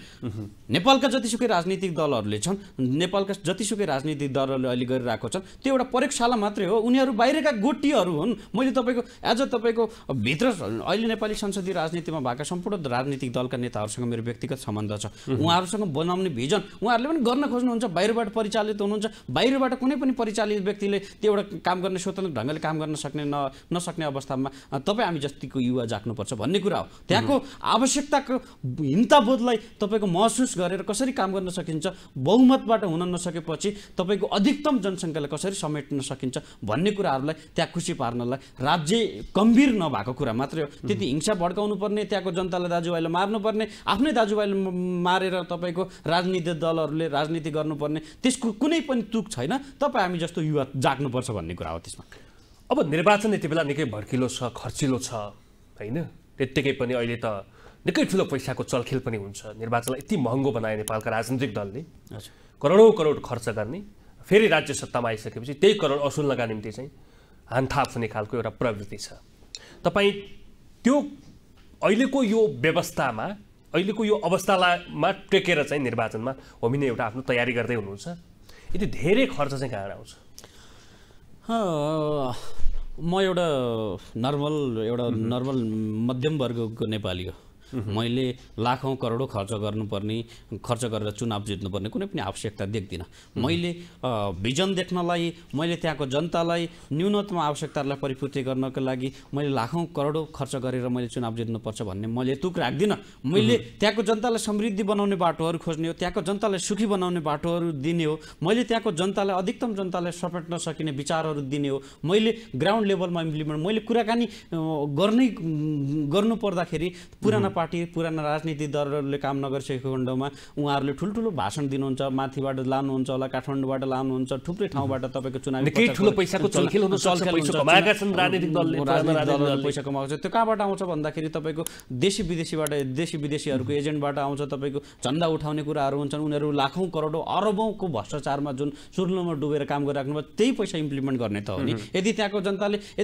नेपालका जतिसुकै राजनीतिक दलहरूले छन्, नेपालका जतिसुकै राजनीतिक दलहरूले अहिले गरिरहेको छन्, त्यो एउटा प्रयोगशाला मात्रै हो। उनीहरू बाहिरका गोटीहरू हुन्। मैले तपाईँको तपाईँको भित्र अहिले नेपाली संसदीय राजनीतिमा भएका सम्पूर्ण राजनीतिक दलका नेताहरूसँग मेरो व्यक्तिगत सम्बन्ध छ। उहाँहरूसँग बनाउने भिजन उहाँहरूले पनि गर्न खोज्नुहुन्छ, बाहिरबाट परिचालित हुनुहुन्छ। बाहिरबाट कुनै पनि परिचालित व्यक्तिले त्यो एउटा काम गर्ने स्वतन्त्र ढङ्गले काम गर्न नसक्ने अवस्थामा तपाईँ हामी जतिको युवा जाग्नुपर्छ भन्ने कुरा हो। त्यहाँको आवश्यकताको हिंताबोधलाई तपाईँको महसुस गरेर कसरी काम गर्न सकिन्छ, बहुमतबाट हुन नसकेपछि तपाईँको अधिकतम जनसङ्ख्यालाई कसरी समेट्न सकिन्छ भन्ने कुराहरूलाई त्यहाँ खुसी पार्नलाई राज्य गम्भीर नभएको कुरा मात्रै हो। त्यति हिंसा भड्काउनु पर्ने, त्यहाँको जनतालाई दाजुभाइलाई मार्नुपर्ने, आफ्नै दाजुभाइले मारेर तपाईँको राजनीतिक दलहरूले राजनीति गर्नुपर्ने, त्यसको कुनै पनि तुक छैन। तपाईँ हामी जस्तो युवा जाग्नुपर्छ भन्ने कुरा हो त्यसमा। अब निर्वाचन यति बेला निकै भड्किलो छ, खर्चिलो छ होइन? त्यत्तिकै पनि अहिले त निकै ठुलो पैसाको चलखेल पनि हुन्छ। निर्वाचनलाई यति महँगो बनाए नेपालका राजनीतिक दलले, करोडौँ करोड खर्च गर्ने, फेरि राज्य सत्तामा आइसकेपछि त्यही करोड असुल्नका निम्ति चाहिँ हानथाप हुने खालको एउटा प्रवृत्ति छ। तपाईँ त्यो अहिलेको यो व्यवस्थामा, अहिलेको यो अवस्थामा टेकेर चाहिँ निर्वाचनमा होमिने एउटा आफ्नो तयारी गर्दै हुनुहुन्छ। यति धेरै खर्च चाहिँ कहाँ आउँछ? म एउटा नर्मल मध्यम वर्गको नेपाली हो। मैले लाखौँ करोडौँ खर्च गरेर चुनाव जित्नुपर्ने कुनै पनि आवश्यकता देख्दिनँ। मैले भिजन देख्नलाई, मैले त्यहाँको जनतालाई न्यूनतम आवश्यकताहरूलाई परिपूर्ति गर्नको लागि मैले लाखौँ करोडौँ खर्च गरेर मैले चुनाव जित्नुपर्छ भन्ने मैले तुक राख्दिनँ। मैले त्यहाँको जनतालाई समृद्धि बनाउने बाटोहरू खोज्ने हो, त्यहाँको जनतालाई सुखी बनाउने बाटोहरू दिने हो, मैले त्यहाँको जनतालाई अधिकतम जनतालाई समेट्न सकिने विचारहरू दिने हो। मैले ग्राउन्ड लेभलमा इम्प्लिमेन्ट, मैले कुराकानी गर्नु पर्दाखेरि पुराना राजनीतिक दलहरूले काम नगरिसकेको खण्डमा उहाँहरूले ठुल्ठुलो भाषण दिनुहुन्छ, माथिबाट लानुहुन्छ होला, काठमाडौँबाट लानुहुन्छ, थुप्रै ठाउँबाट तपाईँको चुनावी ठुलो पैसाको चलखेल पैसा कमाएका छन् राजनीतिक दलले। पैसा कमाएको छ, त्यो कहाँबाट आउँछ भन्दाखेरि तपाईँको देशी विदेशीहरूको एजेन्टबाट आउँछ। तपाईँको चन्दा उठाउने कुराहरू हुन्छन्। उनीहरू लाखौँ करोडौँ अरबौँको भ्रष्टाचारमा जुन सुर्लोमा डुबेर काम गरिराख्नु भयो, त्यही पैसा इम्प्लिमेन्ट गर्ने त हो नि। यदि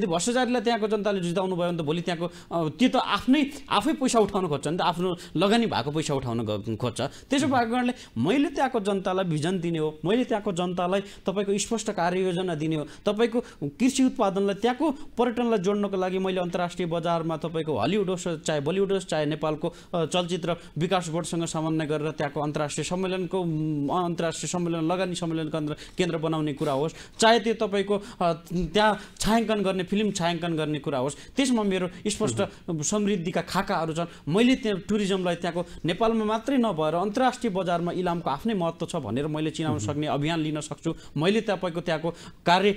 भ्रष्टाचारीलाई त्यहाँको जनताले जिताउनु भयो भने त भोलि त्यहाँको त्यो त आफै पैसा उठाउनु खोज्छ नि त, आफ्नो लगानी भएको पैसा उठाउन खोज्छ। त्यसो भएको कारणले मैले त्यहाँको जनतालाई भिजन दिने हो, मैले त्यहाँको जनतालाई तपाईँको स्पष्ट कार्ययोजना दिने हो। तपाईँको कृषि उत्पादनलाई, त्यहाँको पर्यटनलाई जोड्नको लागि मैले अन्तर्राष्ट्रिय बजारमा तपाईँको हलिउड होस् चाहे बलिउड होस् चाहे नेपालको चलचित्र विकास बोर्डसँग समन्वय गरेर त्यहाँको अन्तर्राष्ट्रिय सम्मेलन लगानी सम्मेलनको केन्द्र बनाउने कुरा होस्, चाहे त्यो तपाईँको त्यहाँ छायाङ्कन गर्ने, फिल्म छायाङ्कन गर्ने कुरा होस्, त्यसमा मेरो स्पष्ट समृद्धिका खाकाहरू छन्। मैले त्यहाँ टुरिज्मलाई त्यहाँको नेपालमा मात्रै नभएर अन्तर्राष्ट्रिय बजारमा इलामको आफ्नै महत्त्व छ भनेर मैले चिनाउन सक्ने अभियान लिन सक्छु। मैले तपाईँको त्यहाँको कार्य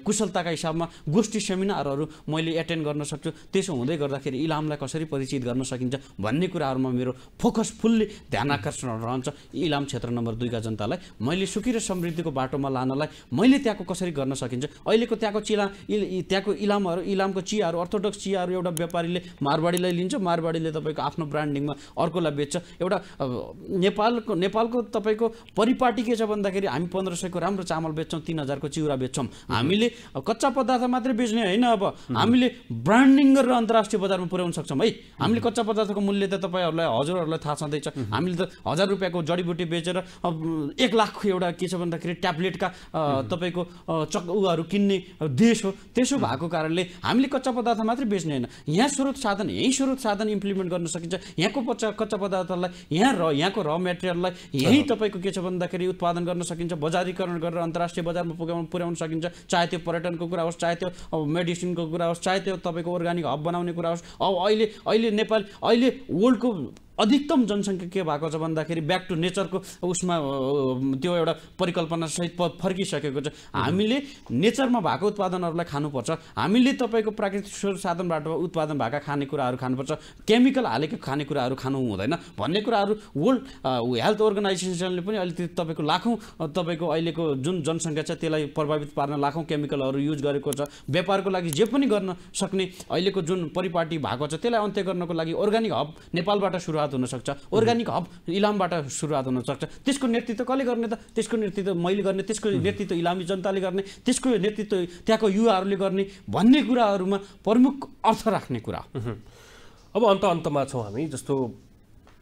कुशलताका हिसाबमा गोष्ठी सेमिनारहरू मैले एटेन्ड गर्न सक्छु। त्यसो हुँदै गर्दाखेरि इलामलाई कसरी परिचित गर्न सकिन्छ भन्ने कुराहरूमा मेरो फोकस फुल्ली ध्यान आकर्षण रहन्छ। इलाम क्षेत्र नम्बर 2 का जनतालाई मैले सुखी र समृद्धिको बाटोमा लानलाई मैले त्यहाँको कसरी गर्न सकिन्छ। अहिलेको त्यहाँको इलामको चियाहरू, अर्थोडक्स चियाहरू एउटा व्यापारीले मारवाडीलाई लिन्छ, मारवाडीले कसैले तपाईँको आफ्नो ब्रान्डिङमा अर्कोलाई बेच्छ। एउटा नेपालको तपाईँको परिपाटी के छ भन्दाखेरि हामी 1500 को राम्रो चामल बेच्छौँ, 3000 को चिउरा बेच्छौँ। हामीले कच्चा पदार्थ मात्रै बेच्ने होइन, अब हामीले ब्रान्डिङ गरेर अन्तर्राष्ट्रिय बजारमा पुर्याउन सक्छौँ है। हामीले कच्चा पदार्थको मूल्य त तपाईँहरूलाई हजुरहरूलाई थाहा छँदैछ। हामीले त 1000 रुपियाँको जडीबुटी बेचेर 1 लाखको एउटा के छ भन्दाखेरि ट्याब्लेटका तपाईँको उहरू किन्ने देश हो। त्यसो भएको कारणले हामीले कच्चा पदार्थ मात्रै बेच्ने होइन, यहाँ यही स्रोत साधन इम्प्लिमेन्ट गर्न सकिन्छ। यहाँको कच्चा पदार्थलाई यहाँको र मेटेरियललाई यही तपाईँको के छ भन्दाखेरि उत्पादन गर्न सकिन्छ, बजारीकरण गरेर अन्तर्राष्ट्रिय बजारमा पुर्याउन सकिन्छ। चाहे त्यो पर्यटनको कुरा होस्, चाहे त्यो मेडिसिनको कुरा होस्, चाहे त्यो तपाईँको अर्ग्यानिक हब बनाउने कुरा होस्। अब अहिले नेपाल वर्ल्डको अधिकतम जनसङ्ख्या के भएको छ भन्दाखेरि ब्याक टु नेचरको उसमा त्यो एउटा परिकल्पना सहित फर्किसकेको छ। हामीले नेचरमा भएको उत्पादनहरूलाई खानुपर्छ, हामीले तपाईँको प्राकृतिक स्रोत साधनबाट उत्पादन भएका खानेकुराहरू खानुपर्छ, केमिकल हालेको खानेकुराहरू खानु हुँदैन भन्ने कुराहरू वर्ल्ड हेल्थ अर्गनाइजेसनले पनि अहिले तपाईँको लाखौँ तपाईँको अहिलेको जुन जनसङ्ख्या छ त्यसलाई प्रभावित पार्न लाखौँ केमिकलहरू युज गरेको छ। व्यापारको लागि जे पनि गर्न सक्ने अहिलेको जुन परिपाटी भएको छ त्यसलाई अन्त्य गर्नको लागि अर्ग्यानिक हब नेपालबाट सुरुवात हुन सक्छ, अर्ग्यानिक हब इलामबाट सुरुवात हुन सक्छ। त्यसको नेतृत्व कसले गर्ने त? त्यसको नेतृत्व मैले गर्ने, त्यसको नेतृत्व इलामी जनताले गर्ने, त्यसको नेतृत्व त्यहाँको युवाहरूले गर्ने भन्ने कुराहरूमा प्रमुख अर्थ राख्ने कुरा। अब अन्तमा छौँ हामी। जस्तो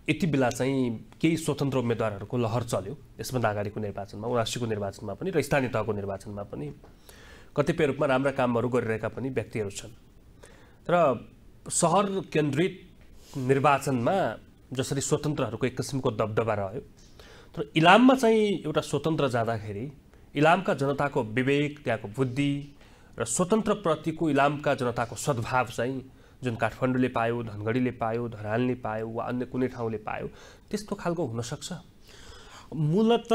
यति बेला चाहिँ केही स्वतन्त्र उम्मेदवारहरूको लहर चल्यो यसभन्दा अगाडिको निर्वाचनमा, 79को निर्वाचनमा पनि र स्थानीय तहको निर्वाचनमा पनि कतिपय रूपमा राम्रा कामहरू गरिरहेका पनि व्यक्तिहरू छन्। तर सहर केन्द्रित निर्वाचनमा जसरी स्वतन्त्रहरूको एक किसिमको दबदबा रह्यो, तर इलाममा चाहिँ एउटा स्वतन्त्र जाँदाखेरि इलामका जनताको विवेक, त्यहाँको बुद्धि र स्वतन्त्रप्रतिको इलामका जनताको सद्भाव चाहिँ जुन काठमाडौँले पायो, धनगढीले पायो, धरानले पायो वा अन्य कुनै ठाउँले पायो त्यस्तो खालको हुनसक्छ? मूलत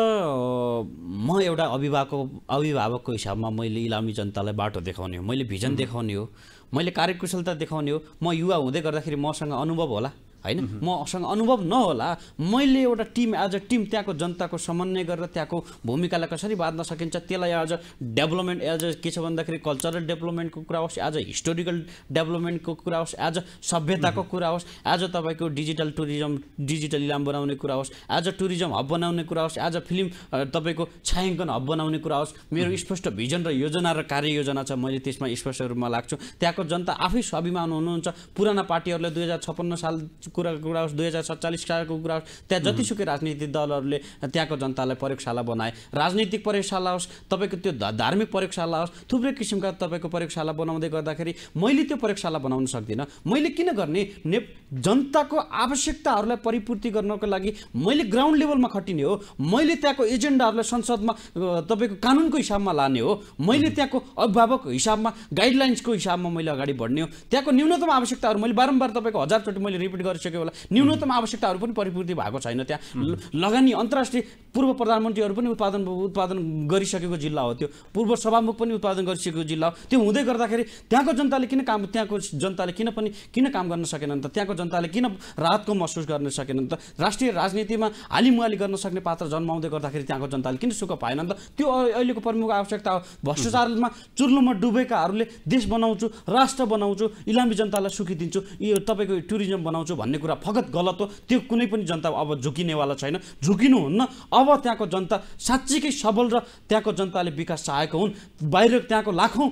म एउटा अभिभावकको हिसाबमा मैले इलामी जनतालाई बाटो देखाउने हो, मैले भिजन देखाउने हो, मैले कार्यकुशलता देखाउने हो। म युवा हुँदै गर्दाखेरि मसँग अनुभव होला हैन, मसँग अनुभव नहोला, मैले एउटा टिम एज अ टिम त्यहाँको जनताको समन्वय गरेर त्यहाँको भूमिकालाई कसरी बाँध्न सकिन्छ त्यसलाई as a development, as a के छ भन्दाखेरि कल्चरल डेभलपमेन्टको कुरा होस्, एज अ हिस्टोरिकल डेभलपमेन्टको कुरा होस्, एज अ सभ्यताको कुरा होस्, एज अ तपाईँको डिजिटल टुरिज्म, डिजिटल इलाम बनाउने कुरा होस्, एज अ टुरिज्म हब बनाउने कुरा होस्, एज अ फिल्म तपाईँको छायाङ्कन हब बनाउने कुरा होस्। मेरो स्पष्ट भिजन र योजना र कार्ययोजना छ, मैले त्यसमा स्पष्ट रूपमा लाग्छु। त्यहाँको जनता आफै स्वाभिमान हुनुहुन्छ। पुराना पार्टीहरूले 2056 साल कुरा होस्, 2047 सालको कुरा होस्, त्यहाँ जतिसुकै राजनीतिक दलहरूले त्यहाँको जनतालाई प्रयोगशाला बनाए। राजनीतिक प्रयोगशाला होस्, तपाईँको त्यो धार्मिक प्रयोगशाला होस्, थुप्रै किसिमका तपाईँको प्रयोगशाला बनाउँदै गर्दाखेरि मैले त्यो प्रयोगशाला बनाउन सक्दिनँ। मैले किन गर्ने? जनताको आवश्यकताहरूलाई परिपूर्ति गर्नको लागि मैले ग्राउन्ड लेभलमा खटिने हो, मैले त्यहाँको एजेन्डाहरूलाई संसदमा तपाईँको कानुनको हिसाबमा लाने हो, मैले त्यहाँको अभिभावकको हिसाबमा गाइडलाइन्सको हिसाबमा मैले अगाडि बढ्ने हो। त्यहाँको न्यूनतम आवश्यकताहरू मैले बारम्बार तपाईँको 1000 चोटि मैले रिपिट गरिसकेँ होला, न्यूनतम आवश्यकताहरू पनि परिपूर्ति भएको छैन। त्यहाँ लगानी अन्तर्राष्ट्रिय पूर्व प्रधानमन्त्रीहरू पनि उत्पादन गरिसकेको जिल्ला हो, त्यो पूर्व सभामुख पनि उत्पादन गरिसकेको जिल्ला हो। त्यो हुँदै गर्दाखेरि त्यहाँको जनताले किन काम गर्न सकेनन् त? त्यहाँको जनताले किन राहतको महसुस गर्न सकेनन् त? राष्ट्रिय राजनीतिमा हालिमुहाली गर्न सक्ने पात्र जन्माउँदै गर्दाखेरि त्यहाँको जनताले किन सुख पाएनन् त? त्यो अहिलेको प्रमुख आवश्यकता हो। भ्रष्टाचारमा चुर्लुमा डुबेकाहरूले देश बनाउँछु, राष्ट्र बनाउँछु, इलामी जनतालाई सुखी दिन्छु, यो तपाईँको टुरिज्म बनाउँछु भन्ने कुरा फगत गलत हो। त्यो कुनै पनि जनता अब झुकिनेवाला छैन, झुकिनुहुन्न। अब त्यहाँको जनता साँच्चीकै सबल र त्यहाँको जनताले विकास चाहेको हुन्। बाहिर त्यहाँको लाखौँ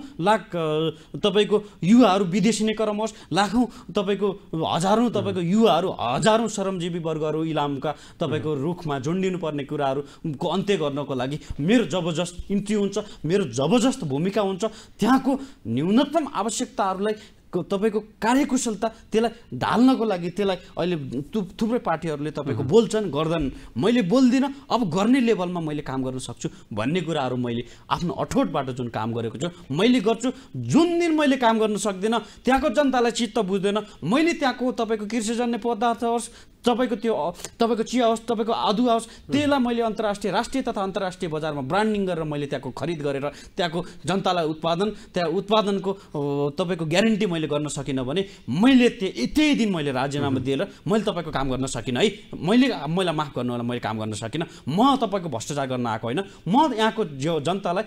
तपाईँको युवाहरू विदेशी नै क्रम होस्, लाखौँ तपाईँको हजारौँ तपाईँको युवाहरू, हजारौँ श्रमजीवी वर्गहरू इलामका तपाईँको रुखमा झुन्डिनु पर्ने कुराहरूको अन्त्य गर्नको लागि मेरो जबरजस्त इन्ट्री हुन्छ, मेरो जबरजस्त भूमिका हुन्छ। त्यहाँको न्यूनतम आवश्यकताहरूलाई तपाईँको कार्यकुशलता त्यसलाई ढाल्नको लागि त्यसलाई अहिले थुप्रै पार्टीहरूले तपाईँको बोल्छन्, गर्दैनन्। मैले बोल्दिनँ, अब गर्ने लेभलमा मैले काम गर्न सक्छु भन्ने कुराहरू मैले आफ्नो अठोटबाट जुन काम गरेको छु मैले गर्छु। जुन दिन मैले काम गर्न सक्दिनँ, त्यहाँको जनतालाई चित्त बुझ्दैन, मैले त्यहाँको तपाईँको कृषिजन्य पदार्थ होस्, तपाईँको चिया होस्, तपाईँको अदुवा होस्, त्यसलाई मैले राष्ट्रिय तथा अन्तर्राष्ट्रिय बजारमा ब्रान्डिङ गरेर मैले त्यहाँको खरिद गरेर त्यहाँको जनतालाई त्यहाँ उत्पादनको तपाईँको ग्यारेन्टी मैले मैले गर्न सकिनँ भने मैले त्यही दिन मैले राजीनामा दिएर मैले तपाईँको काम गर्न सकिनँ है, मलाई माफ गर्नु होला, मैले काम गर्न सकिनँ, म तपाईँको भ्रष्टाचार गर्न आएको होइन, म यहाँको जनतालाई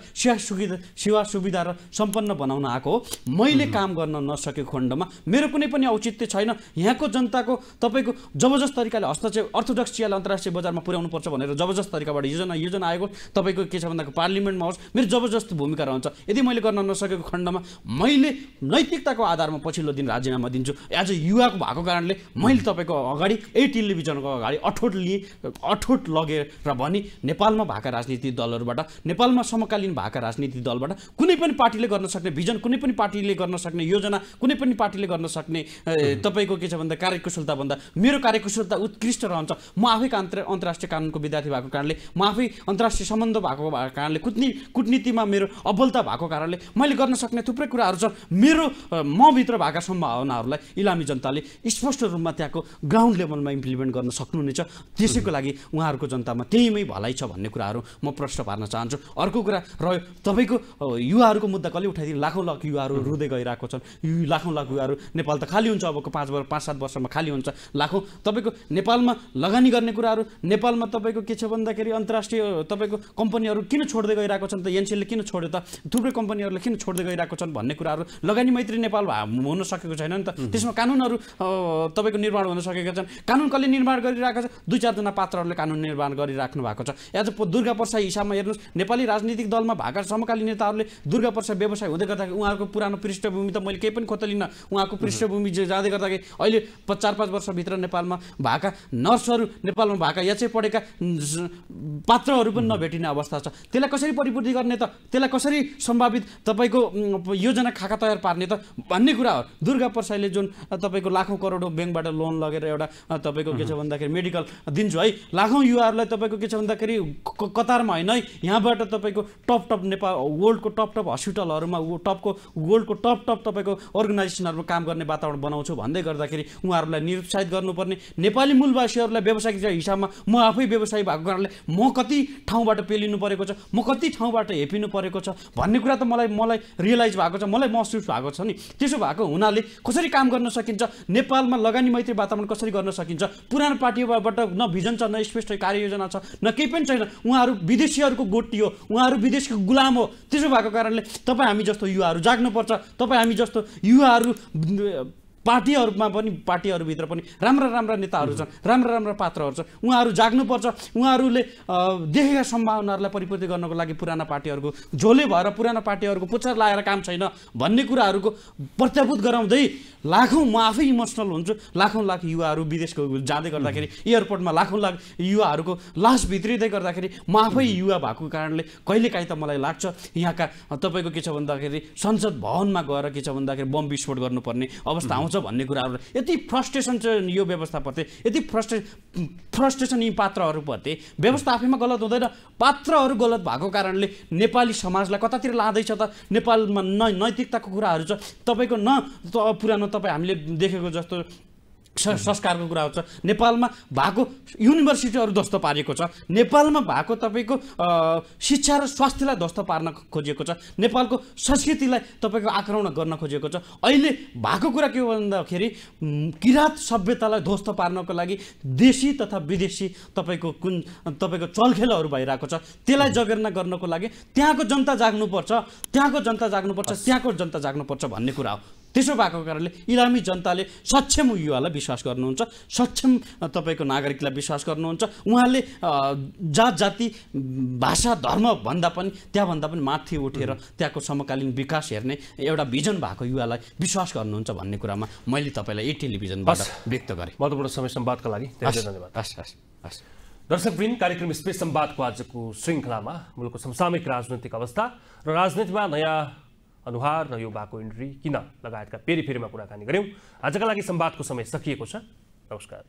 सेवा सुविधा र सम्पन्न बनाउन आएको हो। मैले काम गर्न नसकेको खण्डमा मेरो कुनै पनि औचित्य छैन। यहाँको जनताको तपाईँको जबरजस्त तरिकाले हस्तक्षेप अर्थोडक्स चियालाई अन्तर्राष्ट्रिय बजारमा पुर्याउनु पर्छ भनेर जबरजस्त तरिकाबाट योजना आएको तपाईँको के छ भन्दा पार्लिमेन्टमा होस् मेरो जबरजस्त भूमिका रहन्छ। यदि मैले गर्न नसकेको खण्डमा मैले नैतिकताको आधारमा पछिल्लो दिन राजीनामा दिन्छु। एज अ युवाको भएको कारणले मैले तपाईँको अगाडि टेलिभिजनको अगाडि अठोट लगेर भनी नेपालमा भएका राजनीतिक दलहरूबाट, नेपालमा समकालीन भएका राजनीतिक दलबाट कुनै पनि पार्टीले गर्न सक्ने भिजन, कुनै पनि पार्टीले गर्न सक्ने योजना, कुनै पनि पार्टीले गर्न सक्ने तपाईँको के छ भन्दा कार्यकुशलता भन्दा मेरो कार्यकुशलता उत्कृष्ट रहन्छ। म आफै अन्तर्राष्ट्रिय कानुनको विद्यार्थी भएको कारणले, म आफै अन्तर्राष्ट्रिय सम्बन्ध भएको कारणले, कुटनीतिमा मेरो अब्बलता भएको कारणले मैले गर्न सक्ने थुप्रै कुराहरू छन्। म भित्र भएका सम्भावनाहरूलाई इलामी जनताले स्पष्ट रूपमा त्यहाँको ग्राउन्ड लेभलमा इम्प्लिमेन्ट गर्न सक्नुहुनेछ। त्यसैको लागि उहाँहरूको जनतामा त्यहीमै भलाइ छ भन्ने कुराहरू म प्रश्न पार्न चाहन्छु। अर्को कुरा रह्यो तपाईँको युवाहरूको मुद्दा कसले उठाइदिनु? लाखौँ लाख युवाहरू रुँदै गइरहेको छन्। लाखौँ लाख युवाहरू नेपाल त खाली हुन्छ, अबको 5-7 वर्षमा खाली हुन्छ। लाखौँ तपाईँको नेपालमा लगानी गर्ने कुराहरू, नेपालमा तपाईँको के छ भन्दाखेरि अन्तर्राष्ट्रिय तपाईँको कम्पनीहरू किन छोड्दै गइरहेको छन् त? एनसिएलले किन छोड्यो त? थुप्रै कम्पनीहरूले किन छोड्दै गइरहेको छन् भन्ने कुराहरू, लगानी मैत्री नेपाल हुन सकेको छैन नि त। त्यसमा कानुनहरू तपाईँको निर्माण हुन सकेका छन्। कानुन कसले निर्माण गरिरहेको छ? 2-4 जना पात्रहरूले कानुन निर्माण गरिराख्नु भएको छ। एज दुर्गा प्रसाद हिसाबमा हेर्नुहोस्, नेपाली राजनीतिक दलमा भएका समकालीन नेताहरूले दुर्गा प्रसाद व्यवसाय हुँदै गर्दाखेरि उहाँहरूको पुरानो पृष्ठभूमि त मैले केही पनि खोतलिनँ। उहाँको पृष्ठभूमि जाँदै गर्दाखेरि अहिले 4-5 वर्षभित्र नेपालमा भएका नर्सहरू, नेपालमा भएका याचै पढेका पात्रहरू पनि नभेटिने अवस्था छ। त्यसलाई कसरी परिपूर्ति गर्ने त? त्यसलाई कसरी सम्भावित तपाईँको योजना खाका तयार पार्ने त भन्ने कुरा हो। दुर्गा प्रसाईले जुन तपाईँको लाखौँ करोडौँ ब्याङ्कबाट लोन लगेर एउटा तपाईँको के छ भन्दाखेरि मेडिकल दिन्छु है, लाखौँ युवाहरूलाई तपाईँको के छ भन्दाखेरि कतारमा होइन है, यहाँबाट तपाईँको टप नेपाल वर्ल्डको टप हस्पिटलहरूमा वर्ल्डको टप तपाईँको अर्गनाइजेसनहरूमा काम गर्ने वातावरण बनाउँछु भन्दै गर्दाखेरि उहाँहरूलाई निरुत्साहित गर्नुपर्ने, नेपाली मूलवासीहरूलाई व्यावसायिक हिसाबमा म आफै व्यवसायी भएको कारणले म कति ठाउँबाट पेलिनु परेको छ, म कति ठाउँबाट हेपिनु परेको छ भन्ने कुरा त मलाई रियलाइज भएको छ, मलाई महसुस भएको छ नि। त्यसो भएको हुनाले कसरी काम गर्न सकिन्छ, नेपालमा लगानी मैत्री वातावरण कसरी गर्न सकिन्छ? पुरानो पार्टीबाट न भिजन छ, न स्पष्ट कार्ययोजना छ, न केही पनि छैन। उहाँहरू विदेशीहरूको गोटी हो, उहाँहरू विदेशको गुलाम हो। त्यसो भएको कारणले तपाईँ हामी जस्तो युवाहरू जाग्नुपर्छ। तपाईँ हामी जस्तो युवाहरू पार्टीहरूमा पनि, पार्टीहरूभित्र पनि राम्रा नेताहरू छन्, राम्रा पात्रहरू छन्। उहाँहरू जाग्नुपर्छ। उहाँहरूले देखेका सम्भावनाहरूलाई परिपूर्ति गर्नको लागि पुराना पार्टीहरूको झोले भएर, पुराना पार्टीहरूको पुच्छर लाएर काम छैन भन्ने कुराहरूको प्रत्याभूत गराउँदै लाखौँ, म आफै इमोसनल हुन्छु, लाखौँ लाख युवाहरू विदेशको जाँदै गर्दाखेरि एयरपोर्टमा लाखौँ लाख युवाहरूको लास भित्रिँदै गर्दाखेरि म आफै युवा भएको कारणले कहिलेकाहीँ त मलाई लाग्छ यहाँका तपाईँको के छ भन्दाखेरि संसद भवनमा गएर के छ भन्दाखेरि बम विस्फोट गर्नुपर्ने अवस्था आउँछ भन्ने कुराहरू। यति फ्रस्ट्रेसन छ यो व्यवस्थाप्रति, यति फ्रस्ट्रेसन यी पात्रहरूप्रति। व्यवस्था आफैमा गलत हुँदैन, पात्रहरू गलत भएको कारणले नेपाली समाजलाई कतातिर लाँदैछ त? नेपालमा नैतिकताको कुराहरू छ तपाईँको, न पुरानो तपाईँ हामीले देखेको जस्तो संस्कारको कुराहरू छ। नेपालमा भएको युनिभर्सिटीहरू ध्वस्त पारेको छ, नेपालमा भएको तपाईँको शिक्षा र स्वास्थ्यलाई ध्वस्त पार्न खोजिएको छ, नेपालको संस्कृतिलाई तपाईँको आक्रमण गर्न खोजिएको छ। अहिले भएको कुरा के हो भन्दाखेरि किराँत सभ्यतालाई ध्वस्त पार्नको लागि देशी तथा विदेशी तपाईँको चलखेलहरू भइरहेको छ। त्यसलाई जगेर्ना गर्नको लागि त्यहाँको जनता जाग्नुपर्छ, त्यहाँको जनता जाग्नुपर्छ भन्ने कुरा हो। त्यसो भएको कारणले इलामी जनताले सक्षम युवालाई विश्वास गर्नुहुन्छ, सक्षम तपाईँको नागरिकलाई विश्वास गर्नुहुन्छ। उहाँले जात जाति भाषा धर्म भन्दा पनि त्यहाँभन्दा पनि माथि उठेर त्यहाँको समकालीन विकास हेर्ने एउटा भिजन भएको युवालाई विश्वास गर्नुहुन्छ भन्ने कुरामा मैले तपाईँलाई यही टेलिभिजनबाट व्यक्त गरेँ। महत्त्वपूर्ण समय संवादका लागि धेरै धन्यवाद। हस्। दर्शकवृन्द, कार्यक्रम स्पेस संवादको आजको श्रृङ्खलामा मुलुकको समसामयिक राजनैतिक अवस्था र राजनीतिमा नयाँ अनुहार र युवाको इन्ट्री किन लगायतका पेरिफेरीमा कुराकानी गऱ्यौँ। आजका लागि संवादको समय सकिएको छ। नमस्कार।